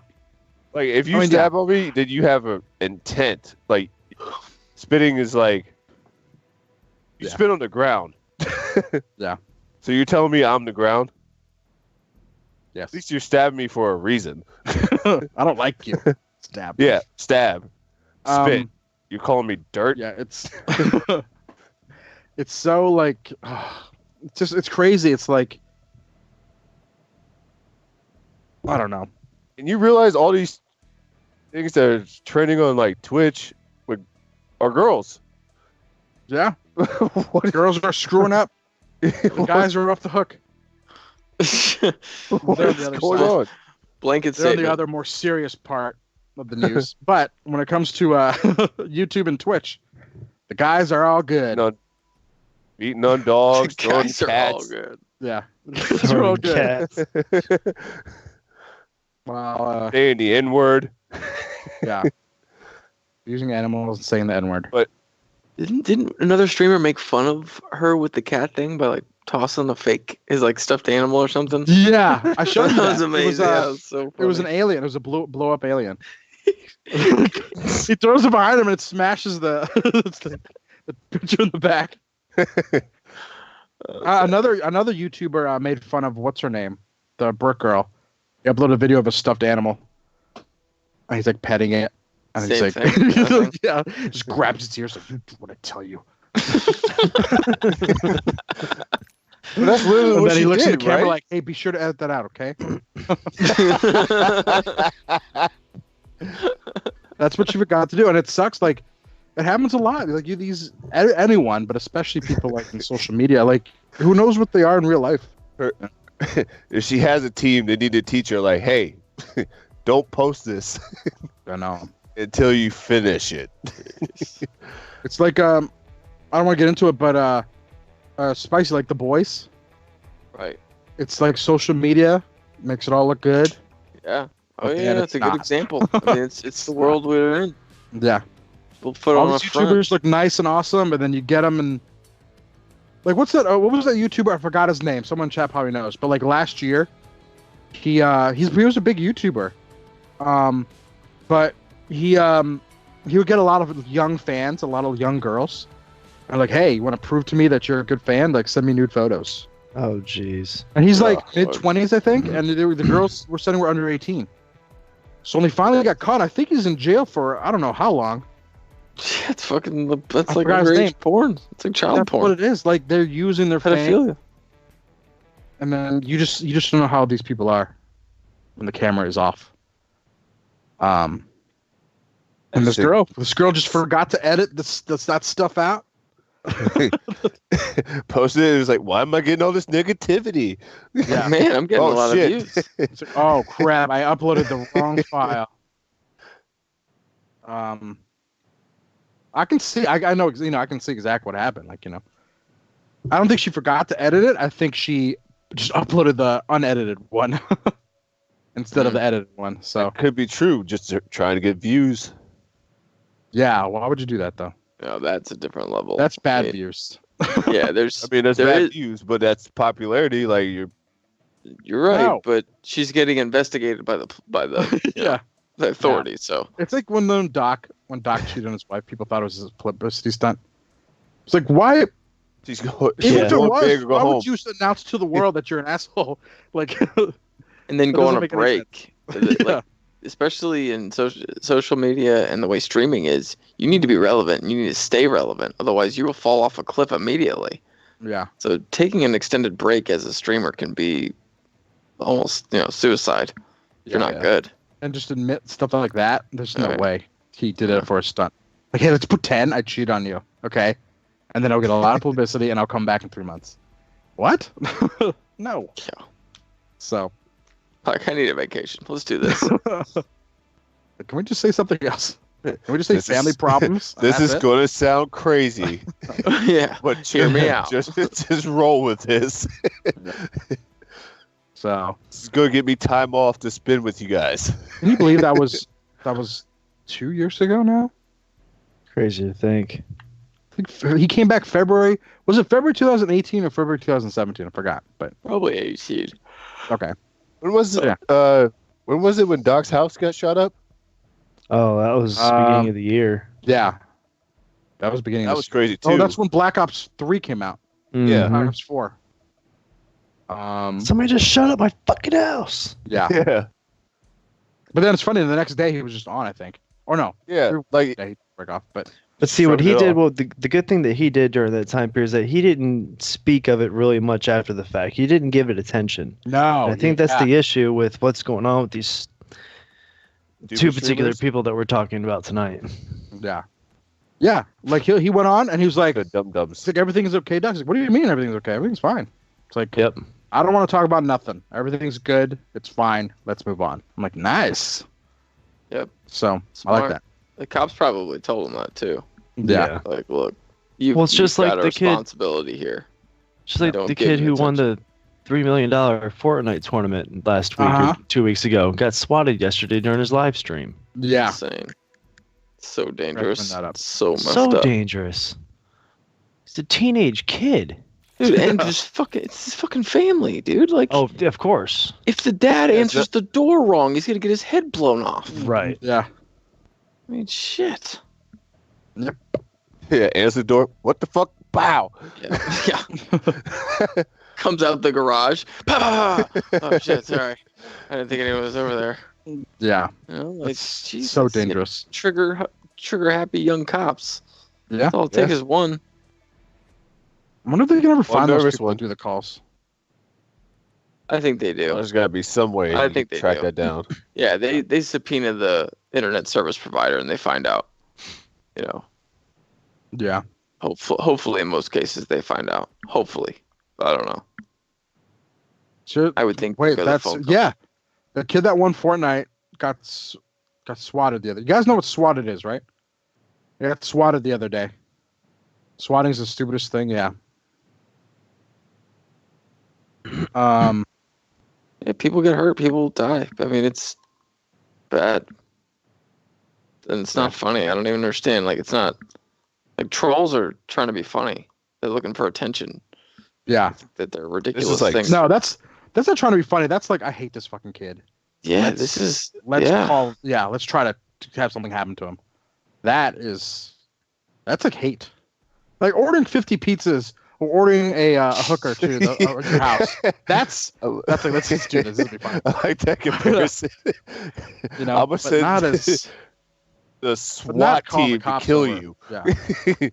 Like, if you I mean, stab on me, then you have an intent. Like, spitting is like, you Yeah. spit on the ground. Yeah. So you're telling me I'm the ground? Yes. At least you're stabbing me for a reason. I don't like you. Stab. Yeah, stab. Spit. Um, You're calling me dirt? Yeah, it's it's so like it's crazy. It's like I don't know. And you realize all these things that are trending on like Twitch are girls. Yeah. What girls are screwing up. The guys are off the hook. What's They're the other going side. on? Blanket They're statement. the other more serious part of the news. But when it comes to YouTube and Twitch, the guys are all good. No, eating on dogs, The throwing guys are all cats. good. Yeah. They're all good. Cats. Well, Saying the N-word. yeah. Using animals and saying the N-word. Didn't another streamer make fun of her with the cat thing by like tossing his like stuffed animal or something? Yeah, I showed you That that. was amazing. It That was, was so it was an funny. alien. It was a blow up alien. He throws it behind him and it smashes the picture in the back. Another YouTuber made fun of what's her name, the Brooke girl. He uploaded a video of a stuffed animal. And he's like petting it. And Same he's like, thing, he's I like, yeah, just grabs its ears like, you do what I tell you. But that's literally And what then she he looks did, at the camera right? like, hey, be sure to edit that out, okay? That's what you forgot to do, and it sucks. Like, it happens a lot. Like anyone, but especially people like in social media. Like, who knows what they are in real life? If she has a team, they need to teach her, like, hey, don't post this I know. until you finish it. It's like I don't want to get into it, but spicy like The Boys. Right. It's like social media makes it all look good. Yeah. Oh But yeah, then that's it's a good not. example. I mean, it's the world we're in. Yeah. We'll put All on these a front. YouTubers look nice and awesome, and then you get them and like what's that? What was that YouTuber? I forgot his name. Someone in chat probably knows. But like last year, he was a big YouTuber, but he would get a lot of young fans, a lot of young girls, and like, hey, you want to prove to me that you're a good fan? Like, send me nude photos. Oh, jeez. And he's like Oh, mid-20s, I think, and the girls were saying were under 18. So when he finally got caught, I think he's in jail for I don't know how long. Yeah, it's fucking. That's I like forgot his name. underage porn. It's like child That's porn. what it is. Like they're using their fame, Pedophilia. and then you just don't know how these people are when the camera is off. And this girl just forgot to edit that stuff out. Posted it. It was like, why am I getting all this negativity? Yeah. Man, I'm getting a lot shit. of views. It's like, oh crap! I uploaded the wrong file. I can see. I know. I can see exactly what happened. Like I don't think she forgot to edit it. I think she just uploaded the unedited one instead of the edited one. So Could be true. Just trying to get views. yeah, why would you do that though? No, that's a different level. That's bad I mean, views. Yeah, there's. I mean, that's there bad is- views, but that's popularity. Like You're right, No. but she's getting investigated by the Yeah. the authorities. So It's like when Doc cheated on his wife, people thought it was his publicity stunt. It's like, why? she's going. Even Yeah. if it Go was, big or go why home. would you announce to the world that you're an asshole? Like, and then That go on doesn't a make any break. Like, especially in social media and the way streaming is, you need to be relevant. You need to stay relevant. Otherwise, you will fall off a cliff immediately. yeah, So taking an extended break as a streamer can be almost suicide. If you're not yeah. good. And just admit stuff like that. There's no Right. way he did it for a stunt. Like, hey, let's pretend I cheat on you, okay? And then I'll get a lot of publicity, and I'll come back in 3 months. What? No. Yeah. So, Like, I need a vacation. Let's do this. can we just say something else? Can we just say This is- family problems? This That's is it? going to sound crazy, Yeah. but Hear me out. Just roll with this. So, This is going to give me time off to spend with you guys. can you believe that was 2 years ago now? Crazy to think. I think he came back February. Was it February 2018 or February 2017? I forgot. But Probably 18. okay. When was it? Yeah. When was it when Doc's house got shot up? Oh, that was beginning of the year. Yeah. That was beginning That of was this. crazy too. Oh, that's when Black Ops 3 came out. Yeah. Mhm. Black Ops 4. Somebody just shut up my fucking house. Yeah. Yeah. But then it's funny. The next day he was just on, I think. Or no. Yeah. Like Yeah, he break off. But But see, what Shrugged he it did, off. well, the good thing that he did during that time period is that he didn't speak of it really much after the fact. He didn't give it attention. no. And I think that's the issue with what's going on with these two particular streamers? people that we're talking about tonight. Yeah. Yeah. Like he went on and he was like, The dum it's dums. like everything is okay, Doc. He's like, what do you mean everything's okay? Everything's fine. It's like, Yep. I don't want to talk about nothing. Everything's good. It's fine. Let's move on. I'm like, nice. Yep. So I Smart. like that. The cops probably told him that too. Yeah. Like, look, you've, Well, it's you've just like got a the kid- responsibility here. Just like Don't the give kid him who won attention. the $3 million Fortnite tournament last week Uh-huh. or 2 weeks ago got swatted yesterday during his live stream. Yeah. Insane. So dangerous. that up. So messed So up. dangerous. He's a teenage kid. Dude, and just fucking, it's his fucking family, dude. Like, Oh, of course. if the dad Yeah, answers the door wrong, he's gonna get his head blown off. Right. Yeah. I mean, shit. Yeah. Answer the door. What the fuck? Bow. Yeah. Yeah. Comes out the garage. Pow! Oh shit! Sorry, I didn't think anyone was over there. Yeah. You know, like, It's Jesus, so you know, dangerous. Trigger happy young cops. Yeah. That's all it takes is one. I wonder if they can ever find those nervous people one. to do the calls. I think they do. There's got to be some way I you think can they track do. that down. Yeah, they subpoena the internet service provider and they find out. You know, Yeah. hopefully in most cases they find out. Hopefully, but I don't know. Sure. I would think. Wait, because of the that's phone call. yeah. The kid that won Fortnite got swatted the other. You guys know what swatted is, right? He got swatted the other day. Swatting is the stupidest thing. Yeah. Yeah, people get hurt. People die. I mean, it's bad. And it's not funny. I don't even understand. Like, it's not... Like, trolls are trying to be funny. They're looking for attention. Yeah. That they're ridiculous like- things. No, that's not trying to be funny. That's like, I hate this fucking kid. Yeah, Let's yeah. let's try to have something happen to him. That's like hate. Like ordering 50 pizzas or ordering a hooker to your house. That's like, let's just do this. This will be fine. I like that comparison. You know, I'm gonna but send not as the but not SWAT call the team to cops kill over. you. Yeah. Why'd he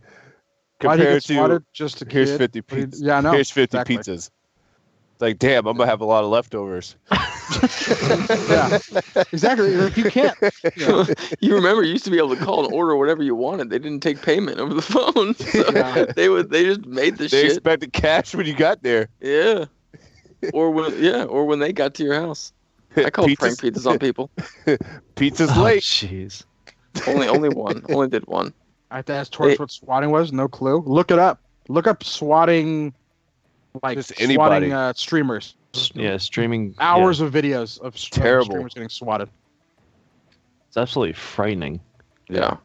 Compared get to swatted? Just a here's kid? 50 pizzas. Yeah, no. Here's 50 exactly. pizzas. It's like, damn, I'm gonna have a lot of leftovers. Yeah, exactly. Like, you can't. You know, You remember, you used to be able to call and order whatever you wanted. They didn't take payment over the phone. So Yeah. they just made the They shit. expected cash when you got there. Yeah. Or when they got to your house. I called prank pizzas on people. Pizza's Oh, late. jeez. Only one. Only did one. I have to ask Tortoise what swatting was. No clue. Look it up. Look up swatting, like Just anybody. swatting streamers. Yeah, streaming. Hours of videos of Terrible. streamers getting swatted. It's absolutely frightening. Yeah.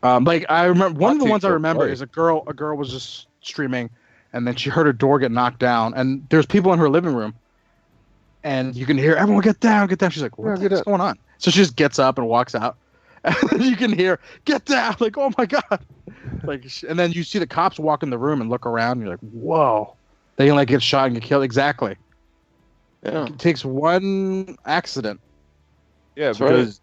Like I remember one of the Hot ones I takes are remember right. is a girl was just streaming, and then she heard her door get knocked down, and there's people in her living room, and you can hear everyone get down, get down. She's like, what the heck's going on? So she just gets up and walks out, and then you can hear get down, like, oh my god, like, and then you see the cops walk in the room and look around, and you're like, whoa, they can like get shot and get killed. Exactly. Yeah. It takes one accident. Yeah, That's because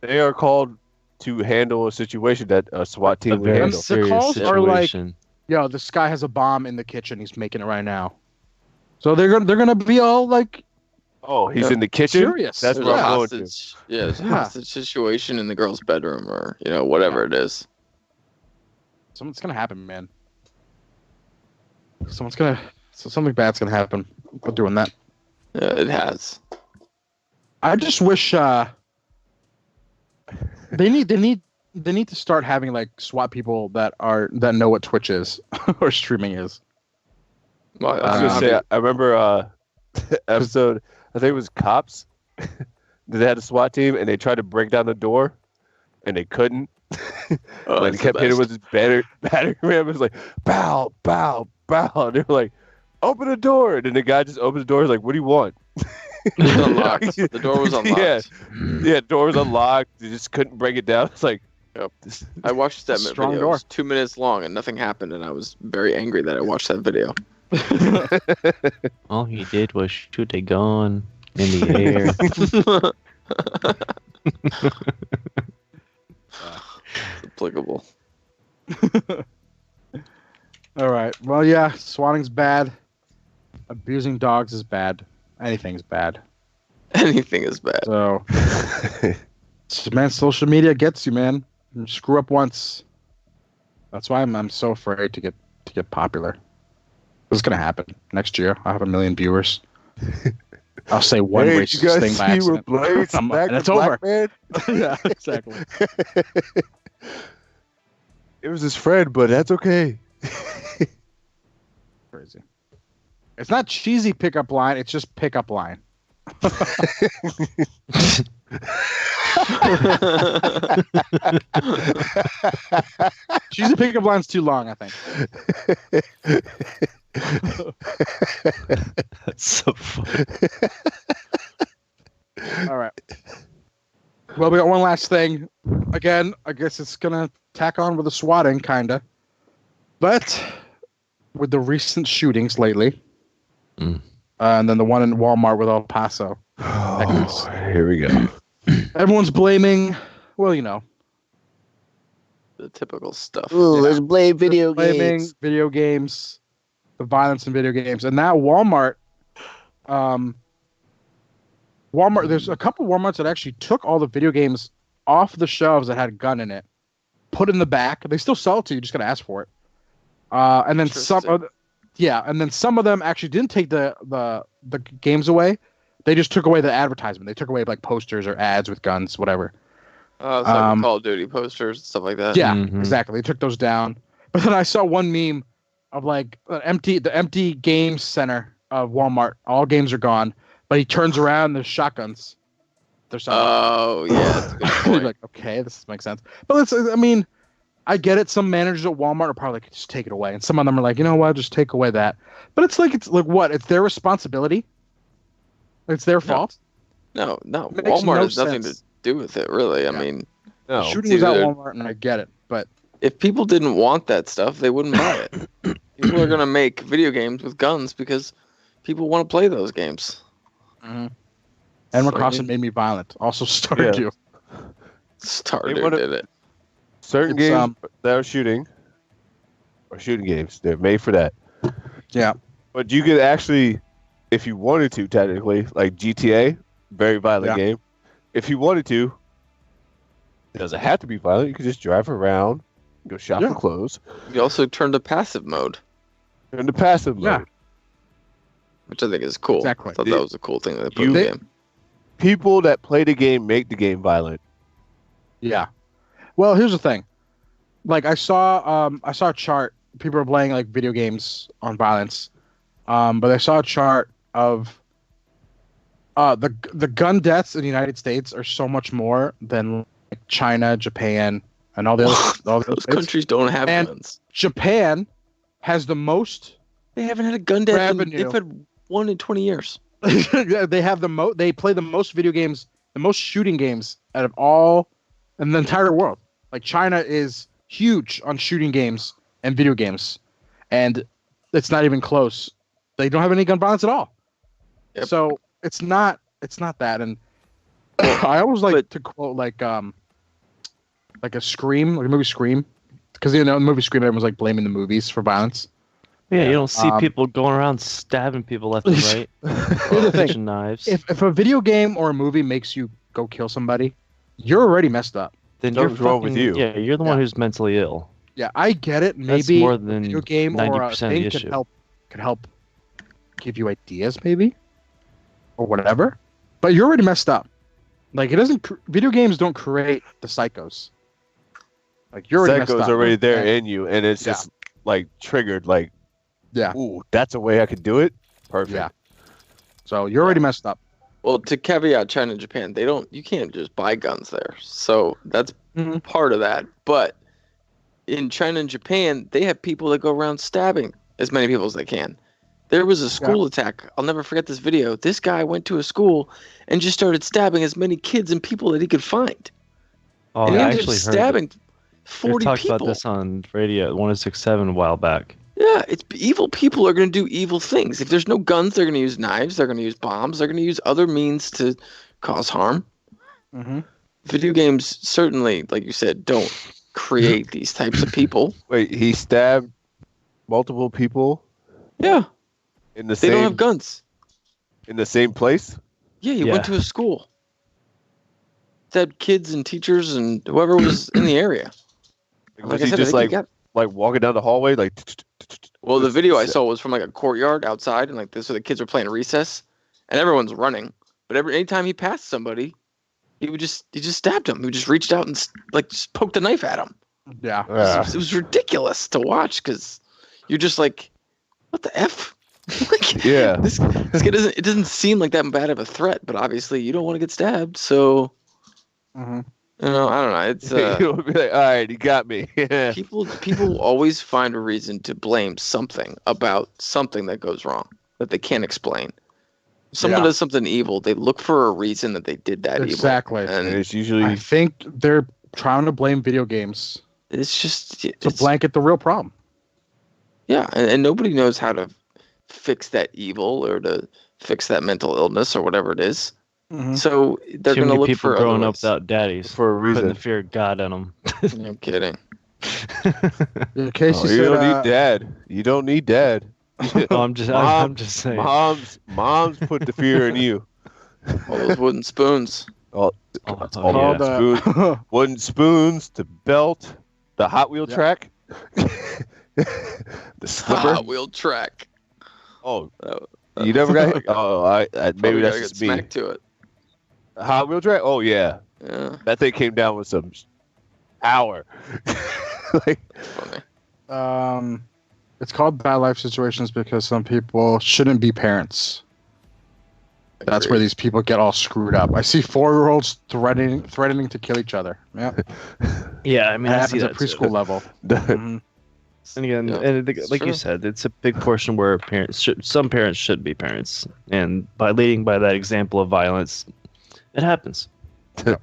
they are called to handle a situation that a SWAT A team would very handle. The calls serious are like- situation. Yo, this guy has a bomb in the kitchen. He's making it right now. So they're gonna be all like Oh, he's Yeah. in the kitchen? Serious. That's There's what a I'm going to. hostage. Yeah, there's a Yeah. hostage situation in the girl's bedroom, or whatever it is. something's gonna happen, man. Something bad's gonna happen for doing that. Yeah, it has. I just wish they need to start having like SWAT people that know what Twitch is or streaming is. Well, I was gonna say, I remember episode, I think it was Cops. They had a SWAT team and they tried to break down the door, and they couldn't. Like he kept hitting with his battering ram. It was like, bow, bow, bow. And they were like, open the door. And then the guy just opened the door. He's like, what do you want? It was unlocked. The door was unlocked. Yeah, yeah, door was unlocked. They just couldn't break it down. It's like, Yep. I watched that Strong video. door. It was 2 minutes long and nothing happened, and I was very angry that I watched that video. All he did was shoot a gun in the air. It's applicable. All right. Well, yeah, swatting's bad. Abusing dogs is bad. Anything's bad. Anything is bad. So, man, social media gets you, man. You screw up once. That's why I'm so afraid to get popular. It's gonna happen next year. I'll have 1 million viewers. I'll say one hey, racist you guys thing by see where accident. Blaze I'm- back and it's to over. Black Man? Yeah, exactly. It was his friend, but that's okay. Crazy. It's not cheesy pickup line. It's just pickup line. Cheesy pickup line's too long, I think. That's so funny. All right. Well, we got one last thing. Again, I guess it's gonna tack on with the swatting, kinda. But with the recent shootings lately, and then the one in Walmart with El Paso, Oh, here we go. everyone's blaming. Well, you know, The typical stuff. Ooh, let's play video blaming games. video games, the violence in video games, and now Walmart. Walmart. There's a couple Walmarts that actually took all the video games off the shelves that had a gun in it, put it in the back. They still sell it to you. You just gotta ask for it. And then some. Interesting. And then some of them actually didn't take the games away. They just took away the advertisement. They took away like posters or ads with guns, whatever. It's like Call of Duty posters and stuff like that. Yeah, Mhm. exactly. They took those down. But then I saw one meme of like the empty game center of Walmart. All games are gone, but he turns around and there's shotguns. There's Oh yeah, that's a good You're point. like, okay, this makes sense. But I mean, I get it. Some managers at Walmart are probably like, just take it away, and some of them are like, you know what, just take away that. But it's like what? It's their responsibility. It's their fault. No, Makes Walmart no has nothing sense. to do with it, really. Yeah. I mean, No. Shooting was at Dude. Walmart, and I get it, but if people didn't want that stuff, they wouldn't buy it. People are gonna make video games with guns because people want to play those games. Animal So, Crossing made me violent. Also started Yeah. you. Stardew They wanna- did it. Certain It's, games that are shooting games. They're made for that. Yeah. But you could actually, if you wanted to, technically, like GTA, very violent Yeah. game. If you wanted to, it doesn't have to be violent. You could just drive around, go shop Yeah. for clothes, You also turned to passive mode, turn to passive Yeah. mode. which I think is cool. Exactly. I thought that was a cool thing that they put in You- the game. People that play the game make the game violent. Yeah. Well, here's the thing. Like I saw a chart. People are playing like video games on violence. But I saw a chart of the gun deaths in the United States are so much more than like, China, Japan, and all the other Those states. countries don't have And- guns. Japan has the most. They haven't had a gun death. Revenue. They've had one in 20 years. They have They play the most video games, the most shooting games out of all in the entire world. Like China is huge on shooting games and video games, and it's not even close. They don't have any gun violence at all. Yep. So it's not that. And I always like But- to quote like a Scream, like a movie Scream, because in the movie Scream, everyone's like blaming the movies for violence. Yeah, you don't see Um, people going around stabbing people left and right. Here's the thing. Touching knives. If a video game or a movie makes you go kill somebody, you're already messed up. then something's you're wrong with fucking- you. Yeah, you're the one who's mentally ill. Yeah, I get it. That's Maybe more a than video game or a 90% of the thing could issue. help give you ideas, maybe, or whatever. But you're already messed up. Like it doesn't. Video games don't create the psychos. Like you're already messed Psycho's up. already there And- in you, and it's Yeah. just like triggered. Like, Yeah. ooh, that's a way I could do it. Perfect. Yeah. So you're already messed up. Well, to caveat China and Japan, you can't just buy guns there. So that's Mhm. part of that. But in China and Japan, they have people that go around stabbing as many people as they can. There was a school attack. I'll never forget this video. This guy went to a school and just started stabbing as many kids and people that he could find. Oh, and he I ended up actually heard stabbing they 40 talked people. about this on radio at 106.7 a while back. Yeah, it's evil people are going to do evil things. If there's no guns, they're going to use knives. They're going to use bombs. They're going to use other means to cause harm. Mm-hmm. Video games certainly, like you said, don't create these types of people. Wait, he stabbed multiple people Yeah, in the they don't have same guns. in the same place. Yeah, he Yeah. went to a school. Stabbed kids and teachers and whoever was in the area. Like, Like was I he said, I just think he got. like walking down the hallway like? Well, the video I saw was from like a courtyard outside, and like this, so the kids were playing recess, and everyone's running. But anytime he passed somebody, he just stabbed him. He just reached out and like just poked a knife at him. Yeah. It was ridiculous to watch because you're just like, what the f? Like, Yeah. this kid doesn't. It doesn't seem like that bad of a threat, but obviously you don't want to get stabbed. So Mm-hmm. I don't know. It's You'll be like, all right, he got me. Yeah. people always find a reason to blame something about something that goes wrong that they can't explain. If someone Yeah. does something evil, they look for a reason that they did that Exactly. evil. And And it's usually I think they're trying to blame video games it's just to it's, blanket the real problem. yeah, and nobody knows how to fix that evil or to fix that mental illness or whatever it is. Mm-hmm. So they're Too going to many look people for growing other up without daddies. for a Putting reason. the fear of God in them. No kidding. Casey Oh, you said, don't need dad. You don't need dad. Oh, I'm just saying. Moms put the fear in you. All those wooden spoons. All Oh, the yeah. spoon, wooden spoons, the belt, the Hot Wheel Yeah. track, the slipper. Hot wheel track. Oh, Oh, you never got? Oh, I maybe probably that's gotta get just me. smacked to it. Hot Wheel track. Oh yeah, Yeah, that thing came down with some power. Like, funny. It's called bad life situations because some people shouldn't be parents. That's where these people get all screwed up. I see 4-year-olds threatening to kill each other. Yeah, Yeah, I mean, that I see happens at that preschool level. Mhm. And again, Yeah, like true. you said, it's a big portion where some parents should be parents, and by leading by that example of violence, it happens. Yep.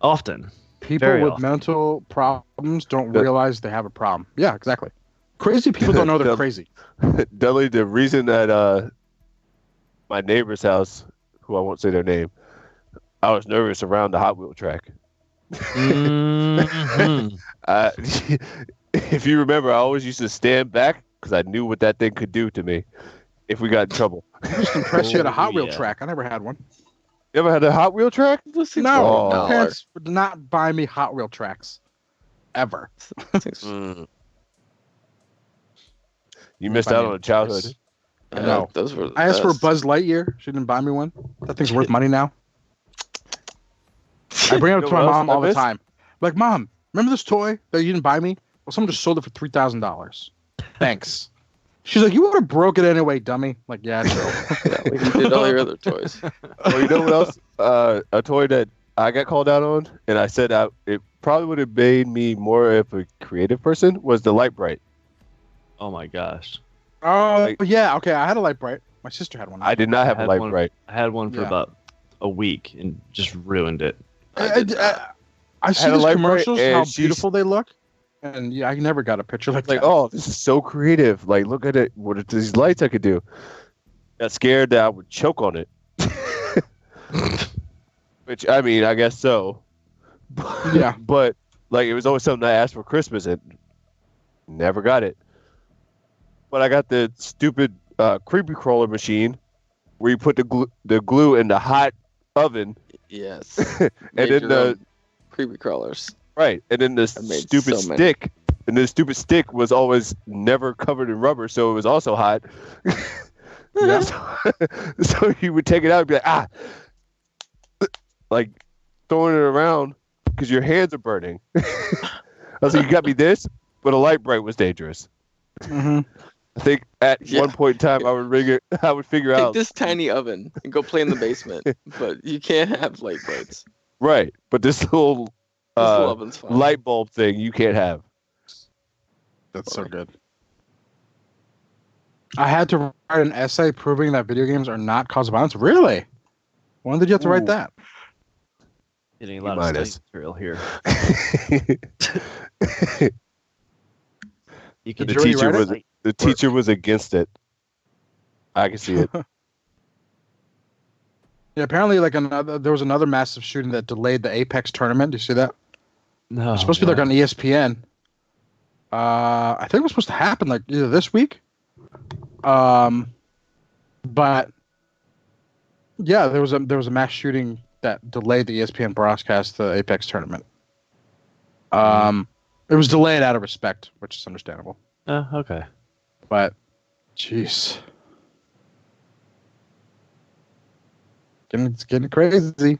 Often. People Very with often. mental problems don't Yeah. realize they have a problem. Yeah, exactly. Crazy people don't know they're Yep. crazy. Dudley, the reason that my neighbor's house, who I won't say their name, I was nervous around the Hot Wheel track. Mhm. If you remember, I always used to stand back because I knew what that thing could do to me if we got in trouble. I'm just impressed you had a Hot Wheel Yeah. track. I never had one. You ever had a Hot Wheel track? Those things No, were Oh. my $1. parents would not buy me Hot Wheel tracks. Ever. You missed Buy out me on a a childhood. choice. Yeah, No. those were. The I asked for a best. Buzz Lightyear. She didn't buy me one. That thing's worth money now. I bring it up You to know my what else mom I all the miss? time. Like, Mom, remember this toy that you didn't buy me? Well, someone just sold it for $3,000. Thanks. She's like, you would have broke it anyway, dummy. Like, yeah, true. Yeah, like you did all your other toys. Oh, you know what else? A toy that I got called out on, and I said it probably would have made me more of a creative person, was the Light Bright. Oh my gosh. Oh, Like- yeah. Okay, I had a Light Bright. My sister had one. I did not have a had Light one- Bright. I had one for Yeah. about a week and just ruined it. I see had a these Light Bright, commercials, and how she's- beautiful they look. And yeah, I never got a picture like Like, that. oh, this is so creative. Like, look at it. What are these lights I could do? Got scared that I would choke on it. Which, I mean, I guess so. Yeah. But, like, it was always something I asked for Christmas and never got it. But I got the stupid creepy crawler machine where you put the glue in the hot oven. Yes. And Made then your the own creepy crawlers. right, and then the I made stupid so many. stick, and the stupid stick was always never covered in rubber, so it was also hot. Yeah. So you would take it out and be like, like throwing it around because your hands are burning. I was like, you got me this, but a Light Bright was dangerous. Mhm. I think at Yeah. one point in time I would figure Take out this tiny oven and go play in the basement, but you can't have light brights. right, but this little This little oven's fine. light bulb thing you can't have. That's so good. I had to write an essay proving that video games are not cause of violence. Really? When did you have to write Ooh. that? Getting a lot of study minus. material here. You The can already teacher write it? was the teacher was against it. I can see it. Yeah, apparently, like there was another massive shooting that delayed the Apex tournament. Do you see that? No, It's supposed to be like on ESPN. I think it was supposed to happen like either this week. But yeah, there was a mass shooting that delayed the ESPN broadcast the Apex tournament. It was delayed out of respect, which is understandable. Okay. But, jeez, it's getting crazy.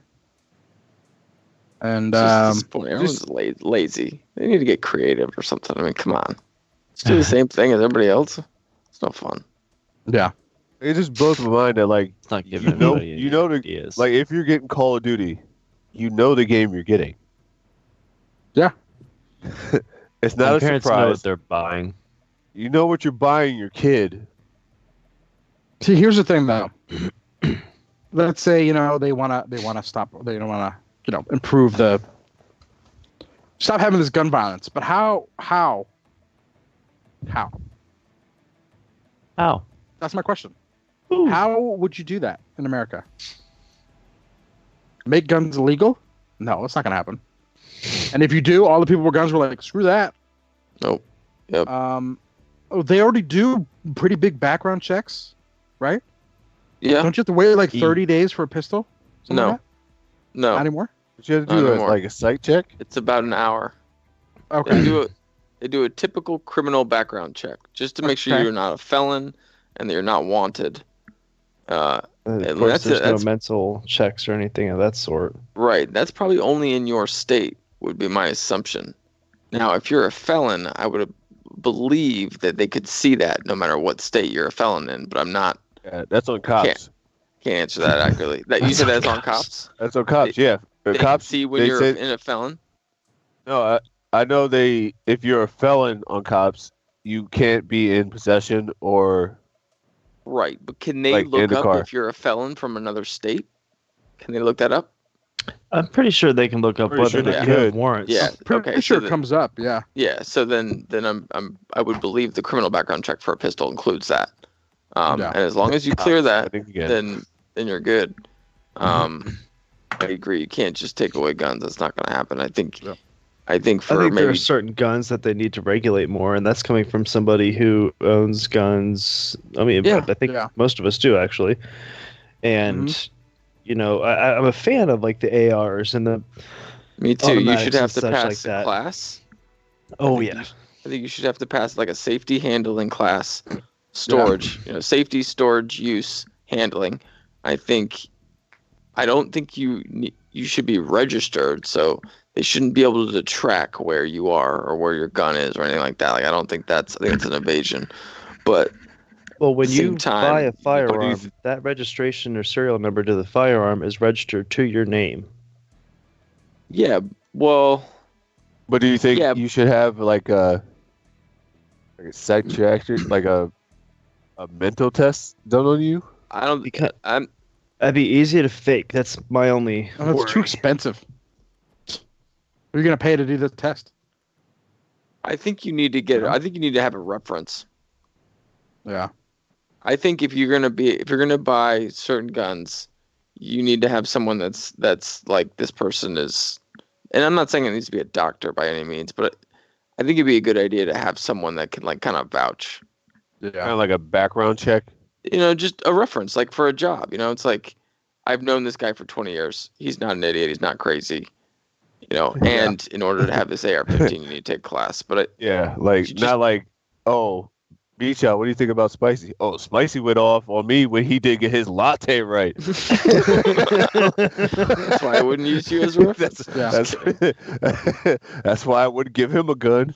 And It's just disappointing. Everyone's lazy. They need to get creative or something. I mean, come on. Let's do the same thing as everybody else. It's no fun. yeah, It just blows my mind that like It's not you giving know anybody any you know the ideas. like if you're getting Call of Duty, you know the game you're getting. Yeah. It's not And a parents know surprise. what they're buying. You know what you're buying your kid. See, here's the thing, though. Let's say they wanna stop. They don't wanna improve stop having this gun violence. But how? How? That's my question. Ooh. How would you do that in America? Make guns illegal? No, it's not gonna happen. And if you do, all the people with guns were like, screw that. Nope. Yep. They already do pretty big background checks, right? Yeah. Don't you have to wait like 30 days for a pistol? Something No. like that? No. Not anymore? But you have to Not do anymore. like a psych check. It's about an hour. Okay. They do a typical criminal background check just to make sure Okay. you're not a felon and that you're not wanted. Of And course, that's there's it. no That's- mental checks or anything of that sort. Right. That's probably only in your state, would be my assumption. Now, if you're a felon, I would believe that they could see that no matter what state you're a felon in, but I'm not. Yeah, that's on cops. Can't answer that accurately. That you said that's on cops. That's on cops. Yeah, the They cops can see when they you're said- in a felon. No, I know they. If you're a felon on cops, you can't be in possession or. Right, but can they Like, in look the up car. if you're a felon from another state? Can they look that up? I'm pretty sure they can look up Pretty whether sure or not they you have could. warrants. Yeah. Pretty Okay. sure so it comes up. Yeah. Yeah. So then I would believe the criminal background check for a pistol includes that. Yeah. And as long as you clear I that, think again. then you're good. I agree. You can't just take away guns. That's not going to happen. I think. Yeah. I think for I think there maybe are certain guns that they need to regulate more, and that's coming from somebody who owns guns. I mean, Yeah. I think Yeah. most of us do actually. And you know, I'm a fan of like the ARs and the. me too. You should automatics have and to such pass like the that. class. Oh think yeah. I think you should have to pass like a safety handling class, storage, safety, storage, use, handling. I don't think you should be registered, so they shouldn't be able to track where you are or where your gun is or anything like that. Like I think that's an evasion. But Well, when same you time, buy a what do you firearm, that registration or serial number to the firearm is registered to your name. yeah, well, But do you think Yeah. you should have like a psychiatric, like a mental test done on you? I don't. Because I'm. that'd be easy to fake. That's my only. Oh, that's too worry. expensive. Are you gonna pay to do the test? I think you need to get. I think you need to have a reference. Yeah. I think if you're gonna buy certain guns, you need to have someone that's like this person is. And I'm not saying it needs to be a doctor by any means, but I think it'd be a good idea to have someone that can like kind of vouch. Kind Yeah. of like a background check. Just a reference, like for a job. It's like I've known this guy for 20 years. He's not an idiot. He's not crazy. And in order to have this AR-15, you need to take class. But Yeah, like You not just- like, oh, Beach Out, what do you think about Spicy? Oh, Spicy went off on me when he did get his latte right. that's why I wouldn't use you as a reference. That's why I wouldn't give him a gun.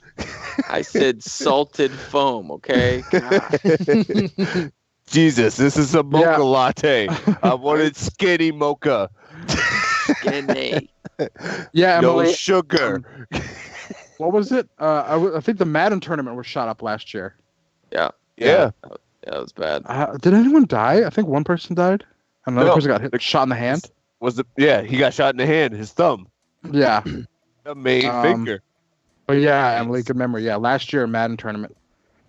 I said salted foam. Okay. God. Jesus, this is a mocha Yeah. latte. I wanted skinny mocha. Skinny. Yeah, No Emilee, sugar. what was it? I think the Madden tournament was shot up last year. Yeah. Yeah, that was bad. Did anyone die? I think one person died. And another No. person got shot in the hand. He got shot in the hand, his thumb. Yeah. The main Um, finger. But yeah, Emily, good memory. Yeah, last year Madden tournament.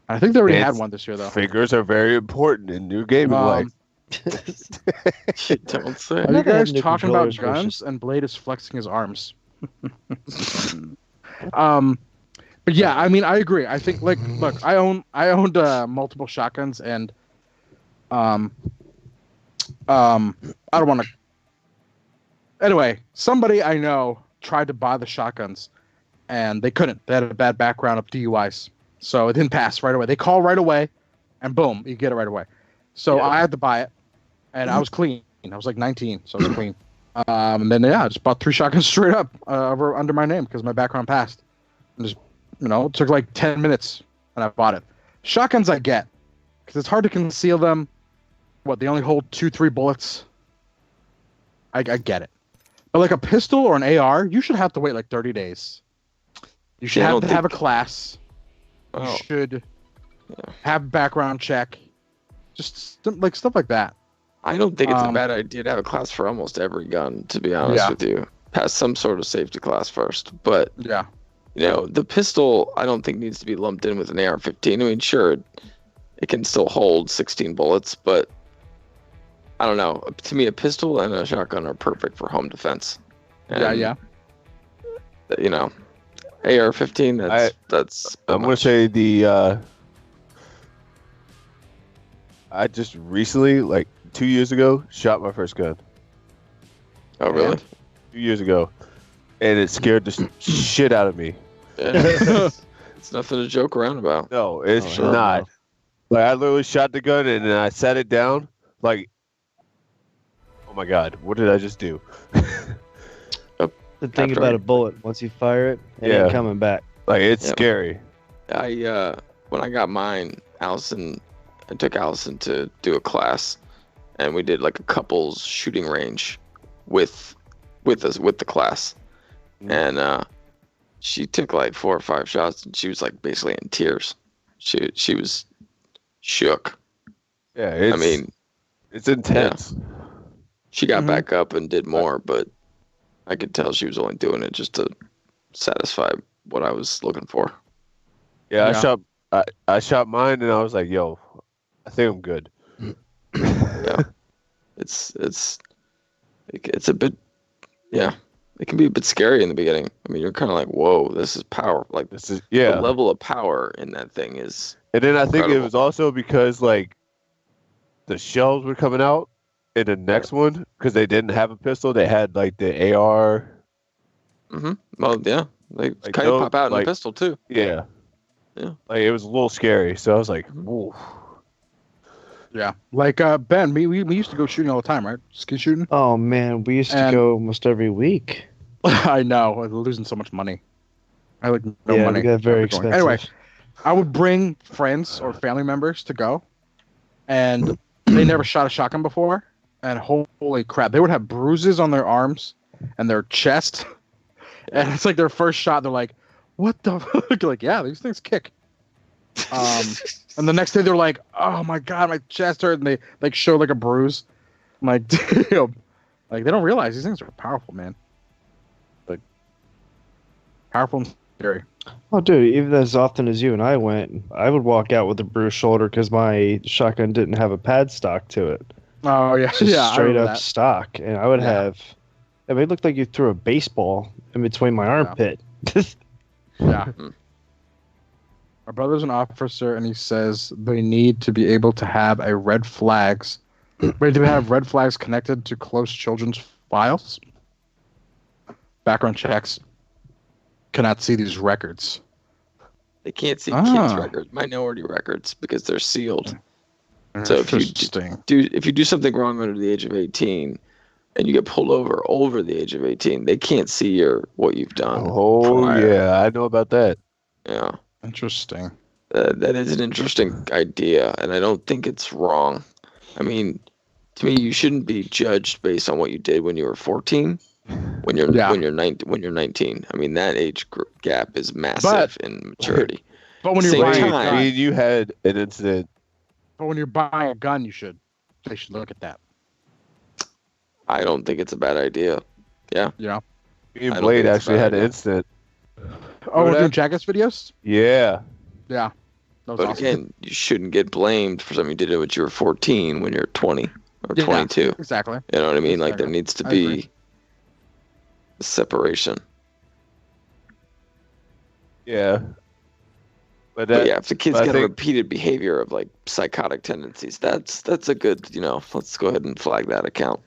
I think they already had It's- one this year though. Fingers are very important in new gaming life. Don't say. Are you never had guys new talking about controllers versus- guns and Blade is flexing his arms? But yeah, I mean, I agree. I think look, I owned multiple shotguns and I don't want to. Anyway, somebody I know tried to buy the shotguns and they couldn't. They had a bad background of DUIs, so it didn't pass right away. They call right away, and boom, you get it right away. So I had to buy it, and I was clean. I was like 19, so I was clean. And then I just bought 3 shotguns straight up under my name because my background passed. And just it took like 10 minutes, and I bought it. Shotguns I get because it's hard to conceal them. They only hold 2-3 bullets. I get it. But like a pistol or an AR, you should have to wait like 30 days. You should Yeah, I have don't to have a think- class. You Oh, should have background check. Just like stuff like that. I don't think it's a Um, bad idea to have a class for almost every gun. To be honest Yeah. with you, pass some sort of safety class first. But Yeah. the pistol I don't think needs to be lumped in with an AR-15. I mean, sure, it can still hold 16 bullets, but I don't know. To me, a pistol and a shotgun are perfect for home defense. And, Yeah. AR-15. That's. I'm gonna say I just recently, like 2 years ago, shot my first gun. Oh really? 2 years ago, and it scared the shit out of me. Yeah. It's nothing to joke around about. No, it's Oh, hell not. no. Like I literally shot the gun and then I sat it down. Like, oh my god, what did I just do? The thing After about I- a bullet, once you fire it, it Yeah. ain't coming back. Like it's Yep. scary. When I got mine, I took Allison to do a class, and we did like a couples shooting range with the class, and she took like 4 or 5 shots, and she was like basically in tears. She was shook. Yeah, I mean, it's intense. yeah. She got back up and did more, but I could tell she was only doing it just to satisfy what I was looking for. Yeah, Yeah. I shot mine, and I was like, "Yo, I think I'm good." Yeah, it's a bit, yeah, it can be a bit scary in the beginning. I mean, you're kind of like, "Whoa, this is power!" Like This is the yeah. level of power in that thing is. And then I think it incredible. was also because like the shells were coming out in the next one because they didn't have a pistol. They had like the AR. Well, yeah, they Like kind of those- pop out in like- the pistol too. Yeah. Yeah. Like it was a little scary. So I was like, "Whoa." Yeah. Like Ben, we used to go shooting all the time, right? Ski shooting. Oh man, we used to And- go almost every week. I know. I'm losing so much money. I like no yeah, money. we got very ever going. expensive. Anyway, I would bring friends or family members to go, and they never shot a shotgun before. And holy crap, they would have bruises on their arms and their chest, and it's like their first shot. They're like, "What the?" Fuck? Like, yeah, these things kick. And the next day they're like, "Oh my god, my chest hurt," and they like show like a bruise. I'm like, damn. Like they don't realize these things are powerful, man. Like powerful and scary. Oh, dude, even as often as you and I went, I would walk out with a bruised shoulder because my shotgun didn't have a pad stock to it. Oh yeah, Just yeah, I straight remember up that. stock. And I would Yeah. have, I mean, it looked like you threw a baseball in between my armpit. Yeah. My brother's an officer, and he says they need to be able to have a red flags. Wait, do they have red flags connected to close children's files? Background checks cannot see these records. They can't see Ah. kids' records, minority records, because they're sealed. So if you Interesting. if you do something wrong under the age of 18, and you get pulled over the age of 18, they can't see what you've done. Oh prior. yeah, I know about that. Yeah. Interesting. That is an interesting idea, and I don't think it's wrong. I mean, to me, you shouldn't be judged based on what you did when you were 14. When you're Yeah. when you're 19. I mean, that age gap is massive in maturity. But when you're Same buying a time. gun, You had an incident. but when you're buying a gun, they should look at that. I don't think it's a bad idea. Yeah. You know. Me and I don't Blade think it's a actually bad had an idea. incident. Oh, we're that? doing Jackass videos. Yeah. Yeah. That was But awesome. again, you shouldn't get blamed for something you did when you were 14 when you're 20 or Yeah, 22. Exactly. You know what I mean? Like there Exactly. needs to I be agree. a separation. Yeah. But But yeah, if the kid's but I got a think- repeated behavior of like psychotic tendencies, that's a good, let's go ahead and flag that account.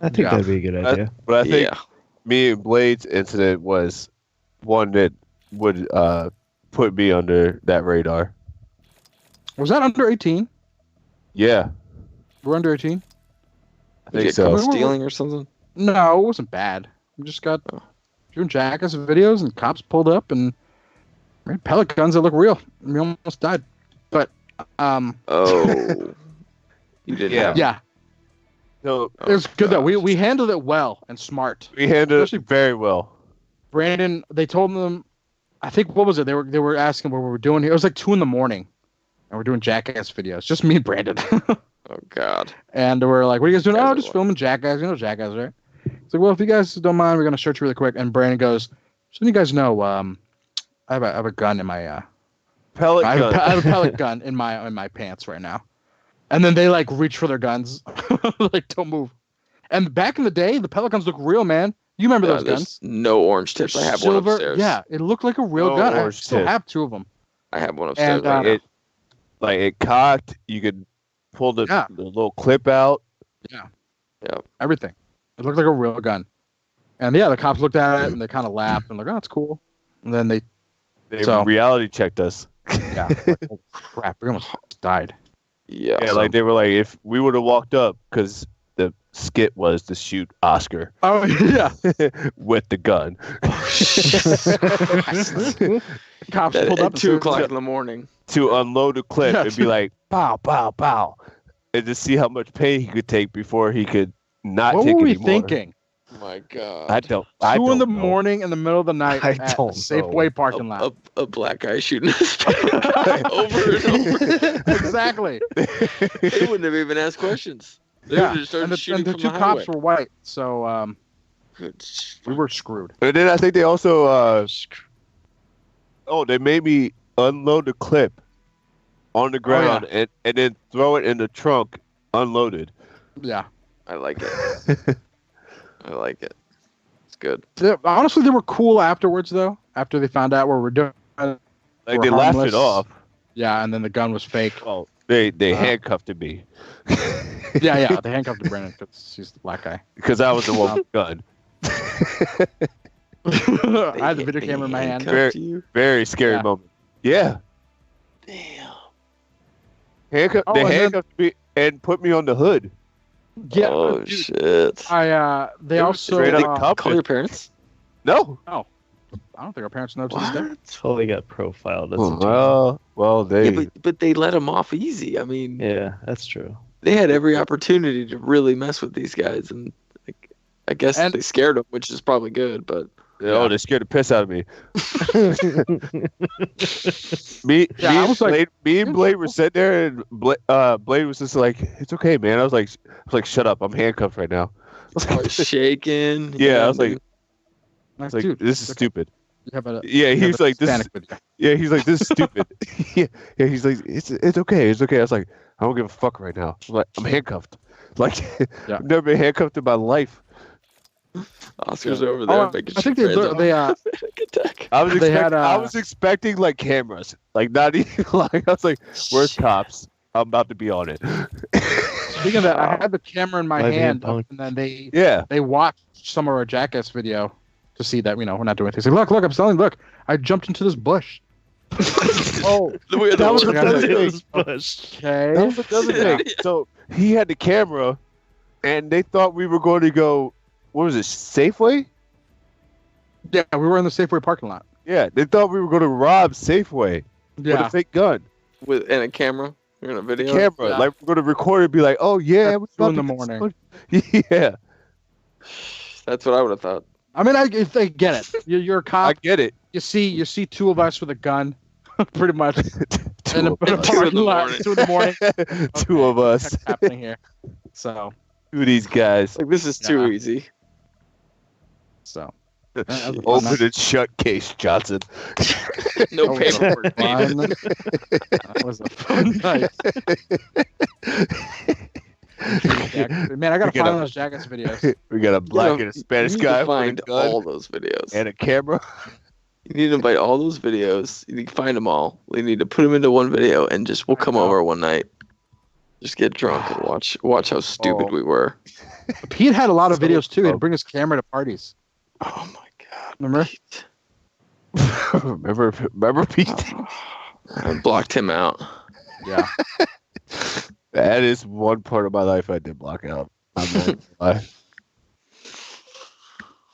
I think Yeah. that'd be a good idea. But I think Yeah. me and Blade's incident was one that would put me under that radar. Was that under 18? Yeah, We're under 18. I Did you think get caught so. stealing or something? No, it wasn't bad. We just got doing Jackass videos, and cops pulled up and made pellet guns that look real. We almost died. But Oh. You didn't Yeah. have yeah, So it was good though. gosh. We handled it well and smart. we handled Especially- it very well. Brandon, they told them, I think what was it? They were asking what we were doing here. It was like 2 a.m, and we're doing Jackass videos. Just me and Brandon. Oh God. And we're like, "What are you guys doing?" Guys "Oh, are just what? filming Jackass. You know Jackass, right?" It's like, "Well, if you guys don't mind, we're gonna search really quick." And Brandon goes, "So you guys know, I have a gun in my Pellet I gun. have a pellet gun in my pants right now." And then they like reach for their guns, like don't move. And back in the day, the pellet guns look real, man. You remember those there's guns? no orange tips. I have one Silver. upstairs. Yeah, it looked like a real No gun. I orange still tip. have 2 of them. I have one upstairs. And, right now. Like it cocked. You could pull the Yeah. little clip out. Everything. It looked like a real gun. And yeah, the cops looked at it and they kind of laughed and like, "Oh, it's cool." And then they, They So- reality checked us. yeah, like, oh crap, we almost died. Yeah. Yeah, like they were like, if we would have walked up, because the skit was to shoot Oscar Oh yeah. with the gun. Cops At pulled up at 2 and o'clock said, in the morning. To unload a clip Yeah, and be like, pow, pow, pow, and to see how much pain he could take before he could not "What take were we anymore. thinking? Oh my God. I don't Two in the know. morning in the middle of the night I at a don't Safeway know. parking lot." A black guy shooting his over and over. Exactly. They wouldn't have even asked questions. They Yeah. would have started And shooting the from two the cops highway. were white, so Good. we were screwed. And then I think they also, they made me unload the clip on the ground and then throw it in the trunk unloaded. Yeah. I like it. I like it. It's good. Honestly, they were cool afterwards, though. After they found out what we're doing. Like We're they laughed harmless. it off. Yeah, and then the gun was fake. Well, they handcuffed me Yeah. They handcuffed Brandon because he's the black guy. because I was the one with the gun. I had the video camera in my hand. Handcuffed you? Very scary Yeah. moment. Yeah. Damn. They and then- handcuffed me and put me on the hood. Yeah. Oh dude, shit. They It was also. straight up I cuffed Call me. your parents? No. don't think our parents know to this day. What? Totally got profiled. That's Well, they. Yeah, but they let him off easy. I mean, yeah, that's true. they had every opportunity to really mess with these guys, and like, I guess And- they scared them, which is probably good. But Oh, they scared the piss out of me. Me and Blade were sitting there, and Blade was just like, "It's okay, man." I was like, "Shut up! I'm handcuffed right now." I was shaking. Yeah, I was like, Dude, "This is stupid." you have a, Yeah, you have he's a like, "This." Hispanic with you. Yeah, he's like, "This is stupid." yeah, he's like, "It's okay, it's okay." I was like, "I don't give a fuck right now." I'm like, I'm handcuffed. Like, Yeah. I've never been handcuffed in my life. Oscar's over there making I think sure they Brandon they panic attack. I was They expecting, had, I was expecting like cameras, like not even like I was like, "Where's cops?" I'm about to be on it. Speaking of that, I had the camera in my Why being hand, punked? and then Yeah. they watched some of our Jackass video to see that we're not doing anything. It's like, look, I'm telling you, look, I jumped into this bush. Oh, That was the Yeah, other yeah. thing. okay. That was the other thing. So he had the camera, and they thought we were going to go. What was it? Safeway? Yeah, we were in the Safeway parking lot. Yeah, they thought we were going to rob Safeway with Yeah, a fake gun, And a camera. You're in a video. camera. Yeah. Like we're going to record it, and be like, "Oh yeah, At we're 2 in about the to- morning. Yeah, That's what I would have thought. I mean, if they get it, you're a I cop. get it. You see two of us with a gun, pretty much, in a, Two in a of us. 2 in parking the lot. morning. 2 in the morning. Two of us. What's happening here? So, Two of these guys. Like this is too Yeah. easy. that was a fun Open night. and shut case, Johnson. No That was a paperwork needed. fun- That was a fun night. Man, I gotta We gotta- find those Jackass videos. We got a black and a Spanish you need guy to find with a gun all those videos. and a camera. You need to invite all those videos. You need to find them all. We need to put them into one video, and we'll come over one night. Just get drunk and watch how stupid Oh. we were. Pete had a lot of So videos too. He'd dope. bring his camera to parties. Oh my god! Remember? Pete. remember Pete? I blocked him out. Yeah. That is one part of my life I did block out. I'm not gonna lie.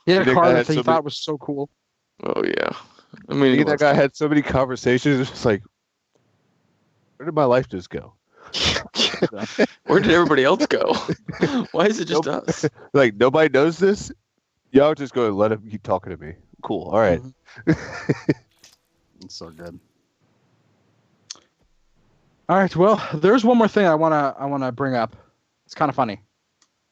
He had You a think car I that had he somebody- thought was so cool. Oh yeah. I mean, Me he and that was- guy had so many conversations. It's just like, where did my life just go? Where did everybody else go? Why is it just Nope. us? Like nobody knows this. Y'all just go and let him keep talking to me. Cool. All right. It's so good. All right. Well, there's one more thing I wanna bring up. It's kind of funny.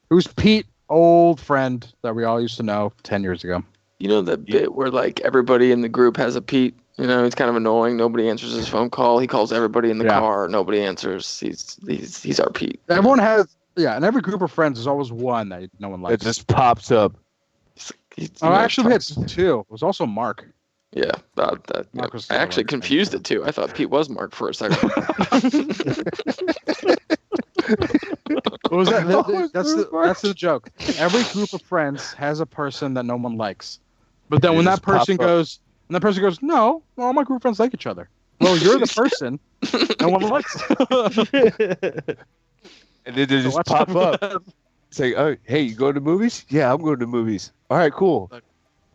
Who's Pete, old friend that we all used to know 10 years ago? You know that bit where like everybody in the group has a Pete. You know, it's kind of annoying. Nobody answers his phone call. He calls everybody in the Yeah. car. Nobody answers. He's our Pete. Everyone has, yeah, and every group of friends there's always one that no one It likes. just pops up. Oh, actually, it's two. It was also Mark. Yeah, that. Yeah. Mark was I the actually one. confused it too. I thought Pete was Mark for a second. What was that? That's the joke. Every group of friends has a person that no one likes, but then They when that just pop person up. goes, no, all my group of friends like each other. Well, you're the person no one likes. And then they just Watch pop out for up. that. It's like, oh, hey, you going to movies? Yeah, I'm going to movies. All right, cool.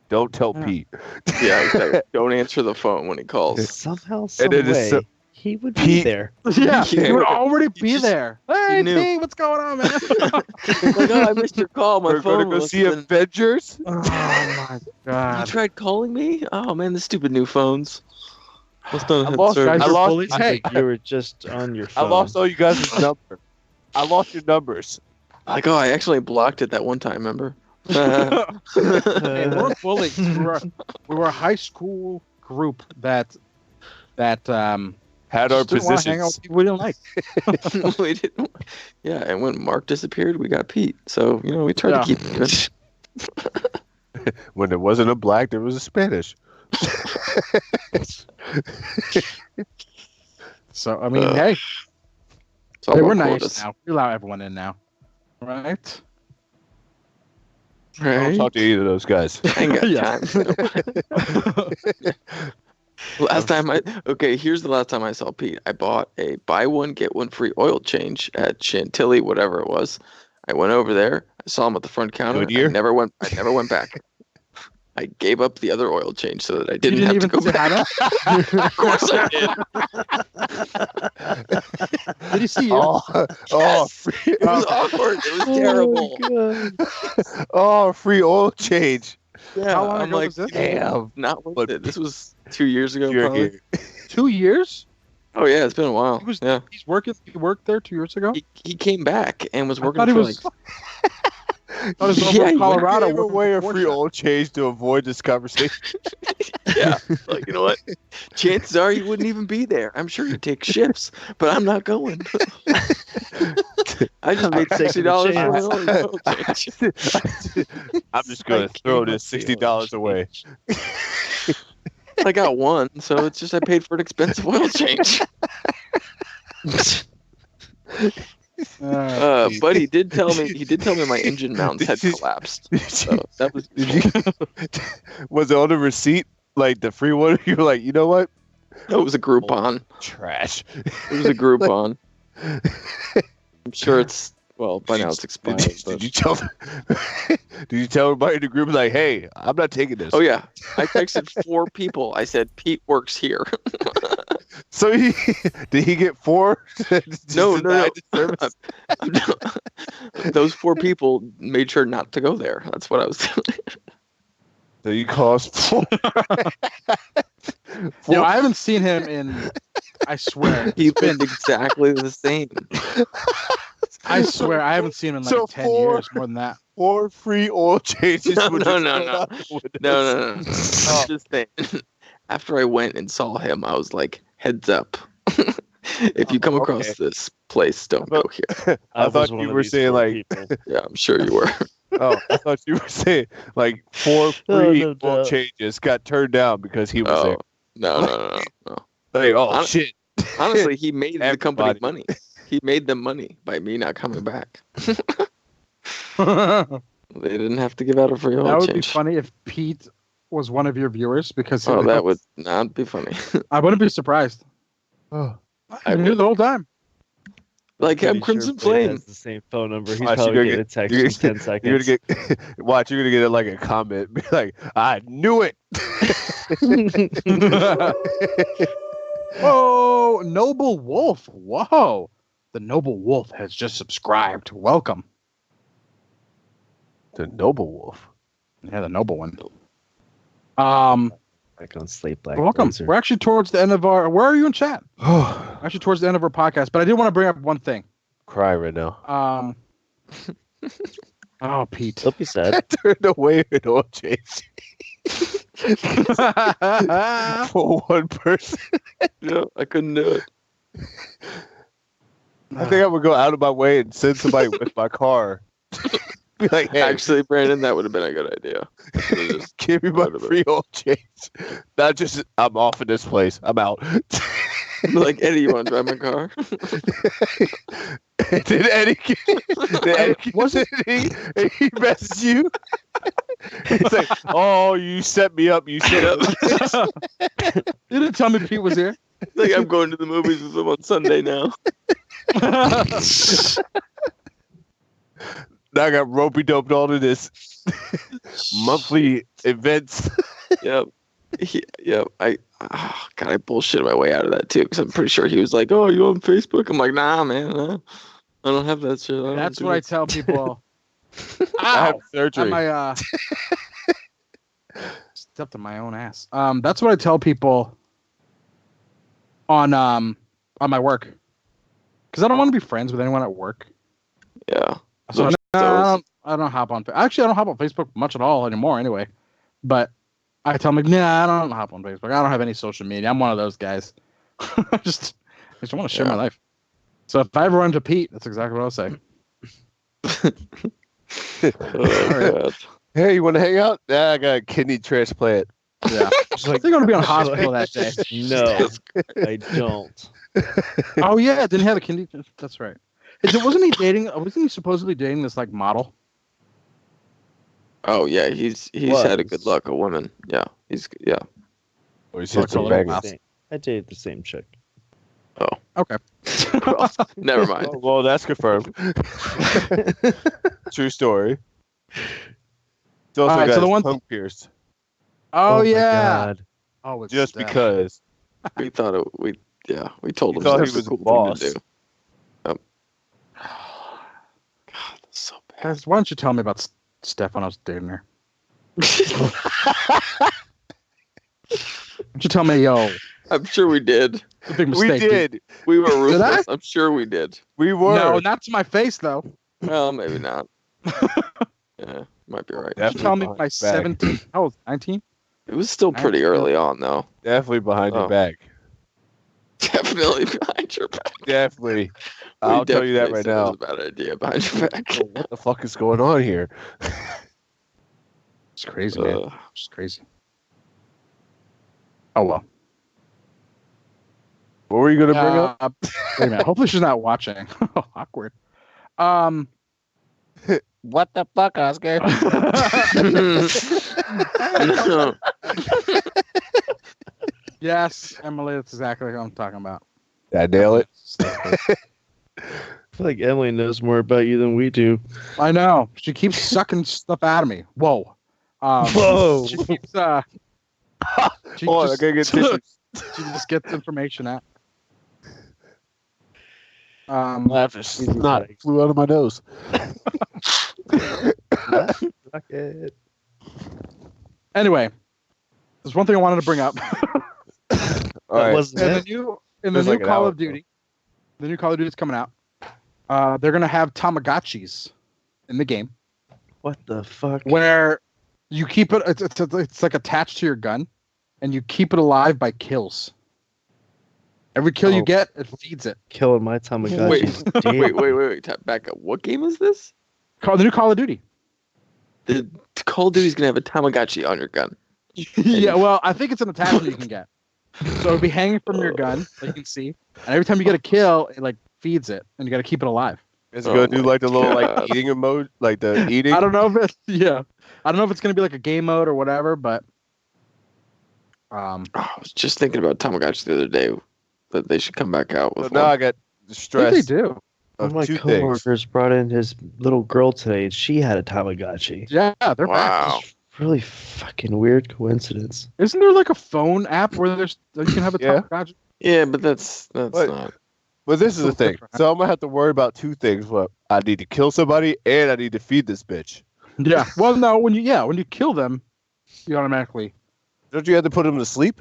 Don't tell Pete. Yeah, exactly. Don't answer the phone when he calls. Somehow, some it is way, he would be Pete- there. Yeah, Yeah. he would already be just- there. Hey, knew. Pete, what's going on, man? Like, oh, I missed your call. My We're phone going to go was see in- Avengers. Oh my You god. tried calling me? Oh man, the stupid new phones. Must not I have lost- service. Guys, I you're lost- bullies. Hey, You were just on your I phone. lost all you guys' numbers. I lost your numbers. Like, oh, I actually blocked it that one time. Remember? hey, we're bullies. We were a high school group that Had our just didn't wanna hang out positions. with people we didn't like. We didn't. Yeah, and when Mark disappeared, we got Pete. So we tried Yeah. to keep it good. When there wasn't a black, there was a Spanish. So I mean, hey, It's all hey, we're about nice quotas. now. We allow everyone in now, right? I don't Right? talk to either of those guys. I ain't got Yeah. time. Here's the last time I saw Pete. I bought a buy one get one free oil change at Chantilly, whatever it was. I went over there. I saw him at the front counter. Goodyear? I never went back. I gave up the other oil change so that I didn't, You have didn't to go even say hi back. to Of course I did. Did he see you? Free, It was awkward. It was terrible. free oil change. Yeah, How long I'm ago like, was this? Damn. not worth But- it. This was 2 years ago, You're probably. here. 2 years? Oh yeah, it's been a while. He was- Yeah, He worked there 2 years ago. he came back and was I working thought he for was. like. thought he was over Yeah, in he went- Colorado. Gave working away a for free Porsche. oil change to avoid this conversation. Yeah, like, you know what? Chances are you wouldn't even be there. I'm sure you take shifts, but I'm not going. I just made taking the $60 chance. for my oil change. I'm just gonna throw this $60 away. I got one, so it's just I paid for an expensive oil change. But he did tell me my engine mounts had collapsed. So that was Was it on the receipt? Like the free one? You were like, you know what? it was a Groupon. Trash. It was a Groupon. I'm sure it's by now it's expired. Did but- you tell? Did you tell everybody in the group like, hey, I'm not taking this? Oh yeah, I texted 4 people. I said Pete works here. So did he get 4? Just No. denied the service? Those 4 people made sure not to go there. That's what I was doing. So you cost 4. Yo, I haven't seen him in. I swear. He It's been. looked exactly the same. I swear, I haven't seen him in like So 10 4 years, more than that. 4 free oil changes. No, would no, just no, go no. out the window. No. I'm just saying. After I went and saw him, I was like, heads up. If you come across Okay. this place, don't go here. I was thought one you of were these saying, 4 like- people. Yeah, I'm sure you were. Oh, I thought you were saying like 4 Oh, free no oil doubt. changes got turned down because he was there. Oh, no. Like, oh Hon- shit. Honestly, he made the company Everybody. money. He made them money by me not coming back. That They didn't have to give out a free oil would be change. funny if Pete was one of your viewers because Oh, that would not be funny. I wouldn't be surprised. Oh. I knew the whole time. Like Pretty I'm Crimson sure Blade Flame. has the same phone number. He's Watch, probably you're getting a text you're in 10 You're seconds. gonna get watch. You're gonna get like a comment, be like, "I knew it." Oh, Noble Wolf. Whoa. The Noble Wolf has just subscribed. Welcome. The Noble Wolf. Yeah, the noble one. Back on Slate Black. Welcome. Blazer. We're actually towards the end of our. Where are you in chat? Actually, towards the end of our podcast. But I did want to bring up one thing. Cry right now. Oh, Pete. Don't be sad. Turned away an oil change for one person. No, I couldn't do it. I think I would go out of my way and send somebody with my car. Be like, hey, Actually, Brandon, that would have been a good idea. Should've just- give me my free oil change. Not just I'm off of this place. I'm out. Like, Eddie, you want to drive my car? Did Eddie wasn't he messaged you? He's like, oh, you set me up. You set up. You didn't tell me Pete was here. Like, I'm going to the movies with him on Sunday now. Now I got ropey doped all to this monthly events. Yep. Yep. I bullshit my way out of that too, because I'm pretty sure he was like, "Oh, you on Facebook?" I'm like, "Nah, man, nah. I don't have that shit." That's what I tell people. I have surgery. Stepped on my own ass. That's what I tell people on my work, because I don't want to be friends with anyone at work. Yeah. So I don't hop on. Actually, I don't hop on Facebook much at all anymore. Anyway, but I tell them, nah, I don't hop on Facebook. I don't have any social media. I'm one of those guys. I just want to share my life. So if I ever run into Pete, that's exactly what I'll say. God. Hey, you want to hang out? Nah, I got a kidney transplant. Yeah. They're going to be on hospital that day. No, I don't. Oh yeah, didn't he have a kidney? That's right. Wasn't he supposedly dating this like model? Oh yeah, he's had a good luck of women. Yeah, Or he's hit some bangers. I dated the same chick. Oh, Okay. never mind. Oh, well, that's confirmed. True story. It's also Alright, got so the his one tongue pierced. Oh my yeah. God. Oh, it's Just Steph. because. We thought we told He him thought that's he was the cool boss. thing to do. God, that's so bad. Guys, why don't you tell me about Steph when I was dating her? Why don't you tell me, yo? I'm sure we did. It's a big We mistake. did. Dude. We were Did I? ruthless. I'm sure we did. We were. No, not to my face though. Well, maybe not. Yeah, might be right. Why don't you tell me behind my your back. 17. How old? 19? It was still pretty 19. early on, though. Definitely behind your Oh. back. Definitely behind your back. Definitely. I'll tell you that right now. It was a bad idea behind your back. So what the fuck is going on here? It's crazy, man. It's crazy. Oh well. What were you gonna bring up? Wait a minute. Hopefully she's not watching. Awkward. What the fuck, Oscar? No. Yes, Emilee, that's exactly what I'm talking about. Did I nail it? I feel like Emily knows more about you than we do. I know. She keeps sucking stuff out of me. Whoa. Whoa. She keeps she Hold on, I just, gotta get tissues. she just gets information out. Laughing. Snot flew out of my nose. Fuck it. Anyway, there's one thing I wanted to bring up. All right. wasn't In the it. new Feels like an Call hour of Duty, the new Call of Duty is coming out. They're gonna have Tamagotchis in the game What the fuck? where you keep it. It's like attached to your gun, and you keep it alive by kills. Every kill you Oh. get, it feeds it. Killing my Tamagotchi. Damn. Wait. Tap back up. What game is this? The new Call of Duty. The Call of Duty's gonna have a Tamagotchi on your gun. Yeah, well, I think it's an attachment you can get. So it'll be hanging from your gun, so you can see. And every time you get a kill, it like feeds it, and you got to keep it alive. Is it gonna do like the little God. like eating emoji, like the eating? I don't know if it's I don't know if it's gonna be like a game mode or whatever, but I was just thinking about Tamagotchi the other day. That they should come back out with So now I one. got the I think stress they do. One of of my two things. coworkers brought in his little girl today, and she had a Tamagotchi. Yeah, they're back. Wow. Really fucking weird coincidence. Isn't there like a phone app where you can have a Yeah. Tamagotchi? Yeah, but that's What? not. But this is the thing. Different. So I'm gonna have to worry about two things. What? I need to kill somebody and I need to feed this bitch. Yeah. Well, no, when you kill them, you automatically. Don't you have to put them to sleep?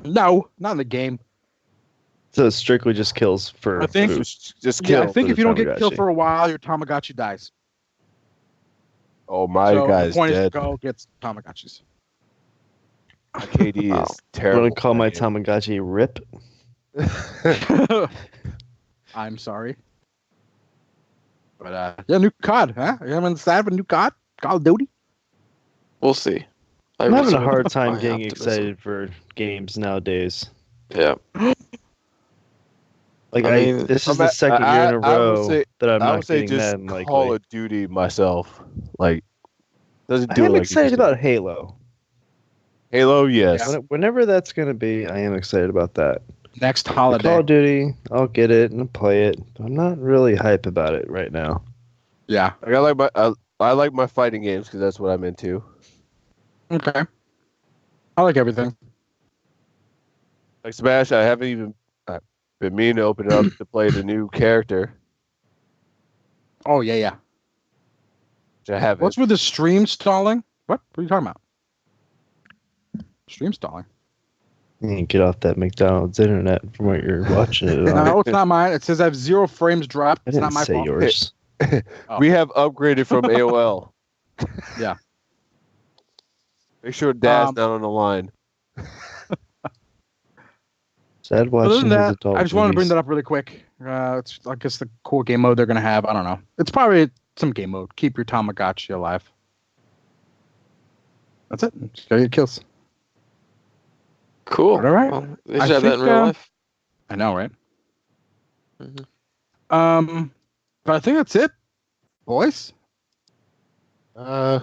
No, not in the game. So it's strictly just kills for I think- food. Just kill. Yeah, I think for if the you don't get killed Tamagotchi. for a while, your Tamagotchi dies. Oh, my So guy's the point is to dead. go get Tamagotchis. My KD Wow. is I'm terrible. gonna call my man. Tamagotchi Rip. I'm sorry. But yeah, new COD, huh? You having sad for new COD? Call of Duty? We'll see. I'm having a reserve hard time my getting optimism. excited for games nowadays. Yeah. Like I mean, this is I'm the at- second year in a I would row say- that I'm I not would say getting just that. And like, Call of Duty myself. Like, doesn't I do it am like it excited used to. about Halo. Halo. Yes. Whenever that's gonna be, I am excited about that. Next The holiday. Call of Duty, I'll get it and play it. I'm not really hype about it right now. Yeah. Like I like my fighting games because that's what I'm into. Okay. I like everything. Like Smash, I haven't even been meaning to open it up to play the new character, Oh yeah. which I haven't. What's with the stream stalling? What are you talking about? Stream stalling. You need to get off that McDonald's internet from what you're watching it on. No, it's not mine. It says I have 0 frames dropped. I It's not didn't my say fault. yours. Oh. We have upgraded from AOL. Yeah. Make sure Dad's not on the line. Sad watching Other than his that, adult I just wanted to bring movies. that up really quick. It's I guess the cool game mode they're gonna have. I don't know. It's probably some game mode. Keep your Tamagotchi alive. That's it. Just gotta get kills. Cool. All right. Well, they I should have that in think, real life. I know, right? Mhm. But I think that's it, boys. Yeah.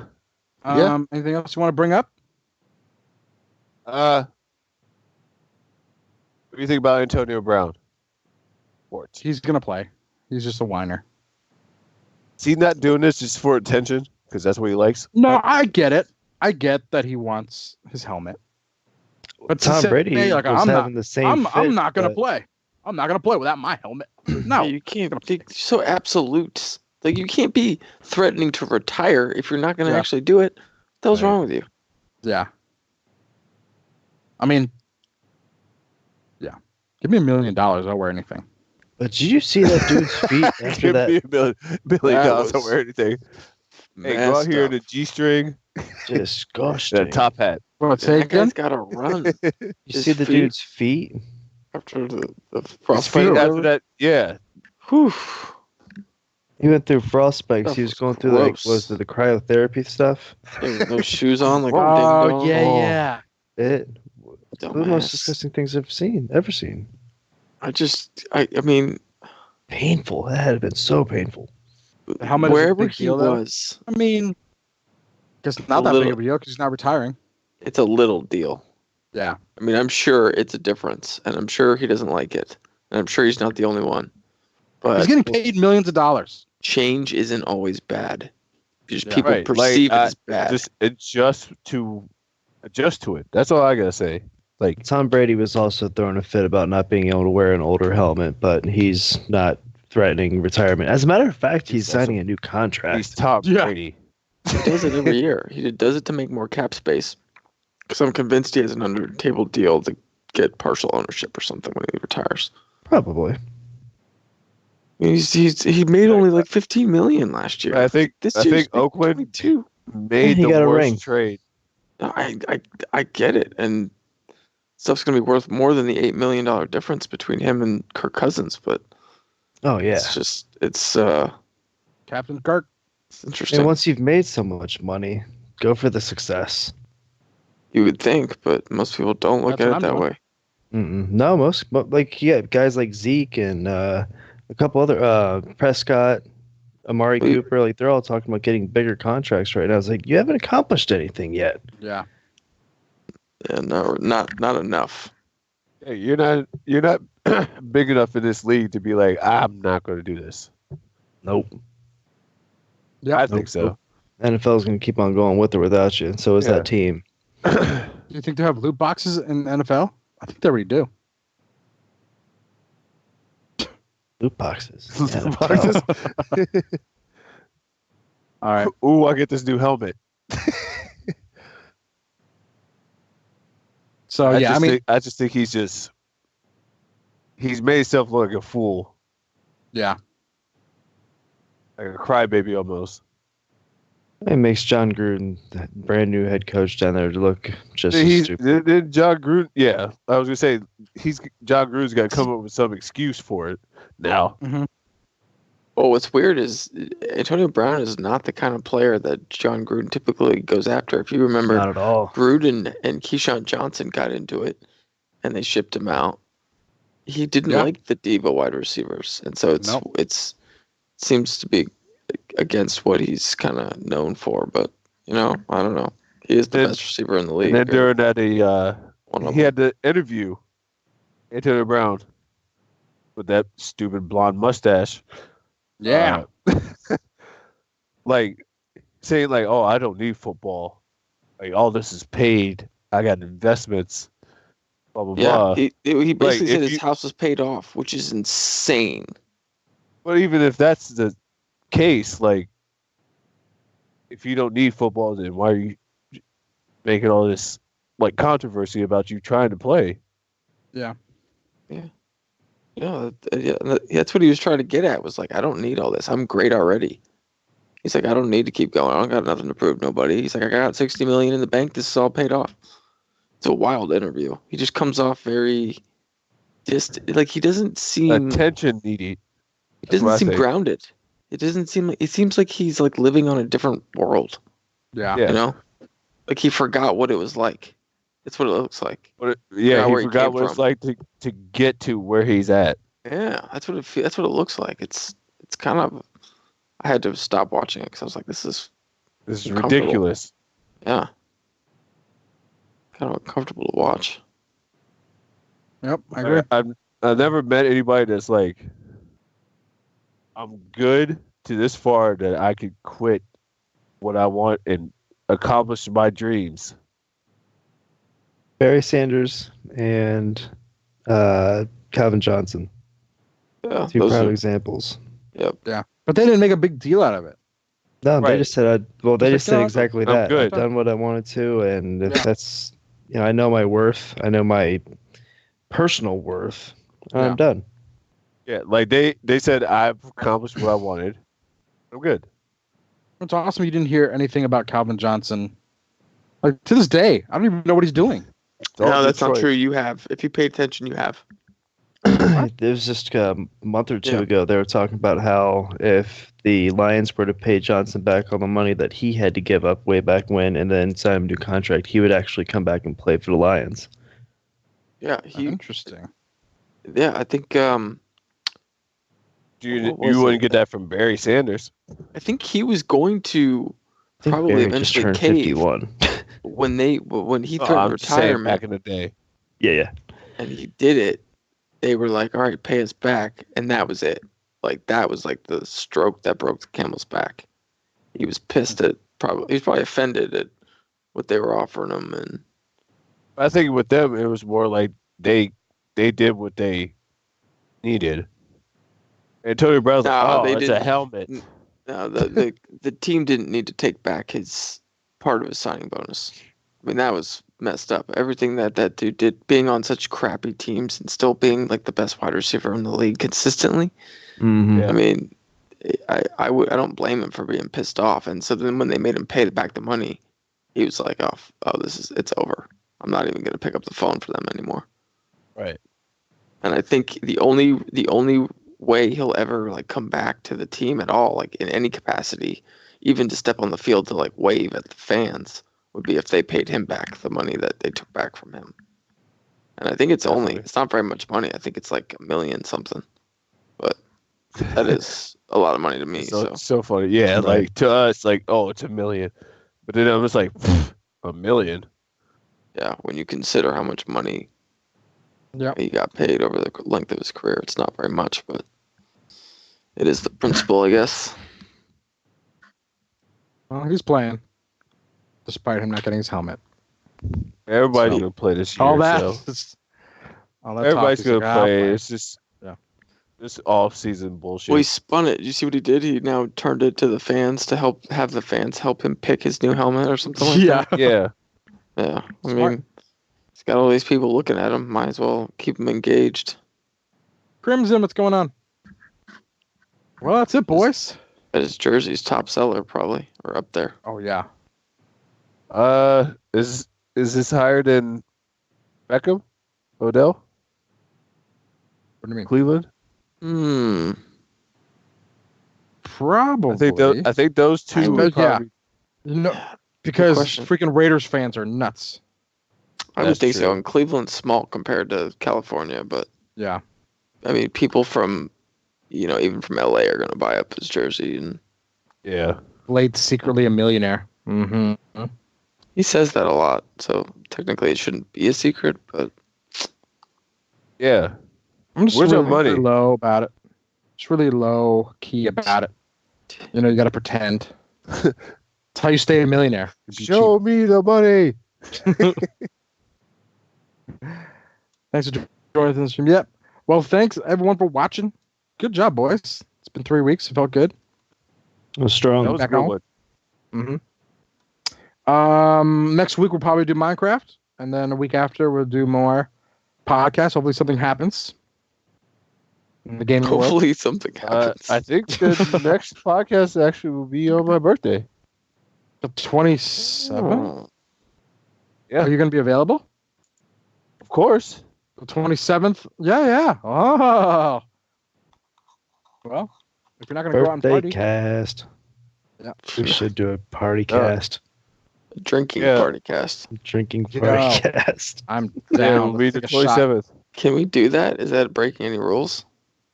Anything else you want to bring up? What do you think about Antonio Brown? Sports. He's gonna play. He's just a whiner. Is he not doing this just for attention? Because that's what he likes. No, I get it. I get that he wants his helmet. But to Tom say, Brady like, was I'm having not, the same. I'm not gonna but play. I'm not gonna play without my helmet. No, You can't be so absolute. Like, you can't be threatening to retire if you're not going to Yeah. actually do it. What the hell's Right. wrong with you? Yeah. I mean, yeah. Give me $1 million. I'll wear anything. But did you see that dude's feet after Give that? me $1 million That to wear anything. Hey, go out Messed here in up. a G-string Disgusting. and a top hat. What, say That guy's again? got to run You his see the feet. dude's feet? after the His frostbite. feet or after whatever. that, yeah. Whew. He went through frostbite. Stuff He was was going through gross. was it the cryotherapy stuff? Yeah, with no shoes on, like a Oh, ding dong. yeah, Oh. yeah. It one of the most Dumbass. disgusting things I've ever seen. I mean, Painful. That had been so painful. The helmet is a wherever big he deal, though. was, I mean, because not A that little- big of a deal because he's not retiring. it's a little deal. Yeah. I mean, I'm sure it's a difference, and I'm sure he doesn't like it, and I'm sure he's not the only one. But He's getting paid millions of dollars. change isn't always bad. Just Yeah. people Right, perceive like, it as bad. Just adjust to it. That's all I gotta say. Like, Tom Brady was also throwing a fit about not being able to wear an older helmet, but he's not threatening retirement. As a matter of fact, he's He's also- signing a new contract. he's Tom Yeah. Brady. He does it every year. He does it to make more cap space. Because I'm convinced he has an under-table deal to get partial ownership or something when he retires. Probably. I mean, he made only like 15 million last year. I think This I year's think like Oakland 22. made He the got a worst ring. trade. No, I get it, and stuff's gonna be worth more than the $8 million difference between him and Kirk Cousins. But Oh yeah. it's Captain Kirk. interesting. And once you've made so much money, go for the success. You would think, but most people don't look That's what at it I'm that doing. way. No, like guys like Zeke and a couple other Prescott, Amari Well, Cooper, like they're all talking about getting bigger contracts right now. It's like you haven't accomplished anything yet. Yeah. Yeah, no, not enough. Hey, you're not big enough in this league to be like, I'm not going to do this. Nope. Yeah. I think so. NFL's going to keep on going with or without you, and so is Yeah. that team. Do you think they have loot boxes in the NFL? I think they already do. Loot boxes. Loot NFL. boxes? All right. Ooh, I get this new helmet. So yeah, I just think he's made himself look like a fool, yeah. like a crybaby almost. It makes John Gruden, the brand new head coach down there, to look just as He's stupid. then John Gruden. Yeah, I was gonna say John Gruden's got to come up with some excuse for it now. Well, what's weird is Antonio Brown is not the kind of player that John Gruden typically goes after. If you remember, Not at all. Gruden and Keyshawn Johnson got into it, and they shipped him out. He didn't Yeah. like the diva wide receivers, and so Nope. it's seems to be against what he's kind of known for. But I don't know. He is the And- best receiver in the league. And then or during that, one of he them. had to interview Antonio Brown with that stupid blonde mustache. Yeah. like saying like, "Oh, I don't need football. Like all this is paid. I got investments." Blah blah Yeah, blah. he Like basically said if his you, house was paid off, which is insane. but even if that's the case, like if you don't need football, then why are you making all this like controversy about you trying to play? Yeah. Yeah, that's what he was trying to get at. Was like, I don't need all this. I'm great already. He's like, I don't need to keep going. I don't got nothing to prove nobody. He's like, I got 60 million in the bank. This is all paid off. It's a wild interview. He just comes off very distant. Like he doesn't seem. Attention needy. He That's what doesn't I seem think. grounded. It doesn't seem like. It seems like he's like living on a different world. Yeah. Yeah. You know, like he forgot what it was like. That's what it looks like. But yeah, Forgot he where he forgot came what it's from. like to get to where he's at. Yeah, that's what it looks like. It's kind of. I had to stop watching it because I was like, this is This is uncomfortable. ridiculous. Yeah, kind of uncomfortable to watch. Yep. I agree. I've never met anybody that's like, I'm good to this far that I could quit what I want and accomplish my dreams. Barry Sanders and Calvin Johnson. Yeah, Two those proud are, examples. yep. Yeah. But they didn't make a big deal out of it. No, Right. they just said, they Just just like, said no, exactly I'm that. I've good. done what I wanted to, and if Yeah. that's, I know my worth. I know my personal worth. And Yeah. I'm done. Yeah, like they said I've accomplished what I wanted. I'm good. It's awesome you didn't hear anything about Calvin Johnson. Like to this day, I don't even know what he's doing. It's all No, that's not Detroit. true. You have, if you pay attention, you have. It was just a month or two Yeah. ago. They were talking about how if the Lions were to pay Johnson back all the money that he had to give up way back when, and then sign him a new contract, he would actually come back and play for the Lions. Yeah, Interesting. Yeah, I think You What was wouldn't it? get that from Barry Sanders. I think he was going to I think probably Barry just eventually turned cave 51. when he Oh, threatened I'm just saying retirement back in the day. Yeah. and he did it. They were like, "All right, pay us back," and that was it. Like that was like the stroke that broke the camel's back. He was pissed at he was probably offended at what they were offering him, and I think with them it was more like they did what they needed. And Tony Brown's like, no, oh, they it's a didn't. helmet. No, the team didn't need to take back his part of his signing bonus. I mean, that was messed up. Everything that dude did, being on such crappy teams and still being like the best wide receiver in the league consistently. Mm-hmm. Yeah. I mean, I don't blame him for being pissed off. And so then when they made him pay back the money, he was like, oh, it's over. I'm not even gonna pick up the phone for them anymore. Right. And I think the only way he'll ever like come back to the team at all, like in any capacity, even to step on the field to like wave at the fans, would be if they paid him back the money that they took back from him. And I think it's not very much money. I think it's like $1 million something. But that is a lot of money to me. So funny. Yeah, Right. like to us, like, oh, it's $1 million. But then I was like, $1 million. Yeah, when you consider how much money Yep. he got paid over the length of his career, it's not very much, but it is the principle, I guess. Well, he's playing, despite him not getting his helmet. Everybody's So, gonna play this year. All that. So All that everybody's talk, he's gonna like, "I'll play. It's just Yeah. this off-season bullshit. Well, he spun it. Did you see what he did? He now turned it to the fans to have the fans help him pick his new helmet or something like Yeah. that. yeah, Yeah. I Smart. mean, he's got all these people looking at him. Might as well keep him engaged. Crimson, what's going on? Well, that's it, boys. That his jersey's top seller, probably, or up there. Oh yeah. is this higher than Beckham, Odell, What do you mean? Cleveland? Probably. I think those two. I would would- yeah. probably, No, because question. freaking Raiders fans are nuts. I would That's think so. true. And Cleveland's small compared to California, but Yeah. I mean, people from, even from LA are going to buy up his jersey, and Yeah, Blade's secretly a millionaire. Mm-hmm. he says that a lot. So technically, it shouldn't be a secret, but yeah. I'm just Where's our really money? low about it. Just really low key about it. You got to pretend. That's how you stay a millionaire. You be Show me the money. Thanks for joining the stream. Yep. Well, thanks everyone for watching. Good job, boys. It's been 3 weeks. It felt good. It was strong. That was a Back good on. one. Next week we'll probably do Minecraft, and then a week after we'll do more podcasts. Hopefully something happens in the gaming world. Hopefully something happens. I think the next podcast actually will be on my birthday. The 27th? Oh. Yeah. Are you going to be available? Of course. The 27th? Yeah. Oh. Well, if you're not going to go out and Birthday party. cast. Yeah. We should do a party cast. Drinking Yeah. party cast. Drinking party Yeah. cast. I'm Yeah, down. it'll be Let's the take a shot. 27th. Can we do that? Is that breaking any rules?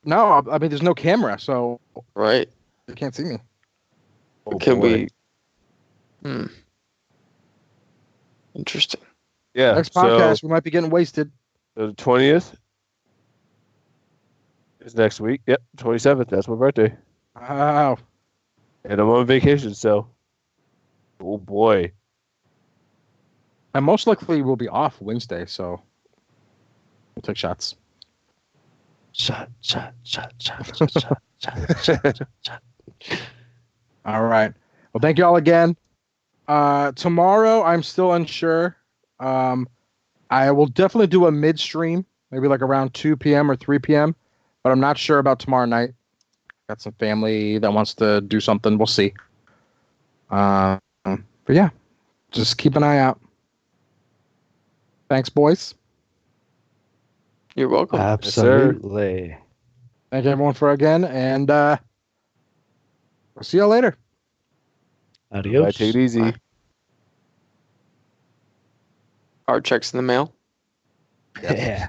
No, I mean, there's no camera, so Right. you can't see me. Oh, Can boy. we? Interesting. Yeah. Next so podcast, we might be getting wasted. the 20th is next week. Yep, 27th. That's my birthday. Wow. And I'm on vacation, so. Oh, boy. And most likely we'll be off Wednesday, so we'll take shots. Shot. All right. Well, thank you all again. Tomorrow, I'm still unsure. I will definitely do a midstream, maybe like around 2 p.m. or 3 p.m., but I'm not sure about tomorrow night. Got some family that wants to do something. We'll see. But yeah, just keep an eye out. Thanks, boys. You're welcome. Absolutely. Thank you everyone for again, and we'll see y'all later. Adios. Bye, take it easy. Bye. Our checks in the mail. Yeah.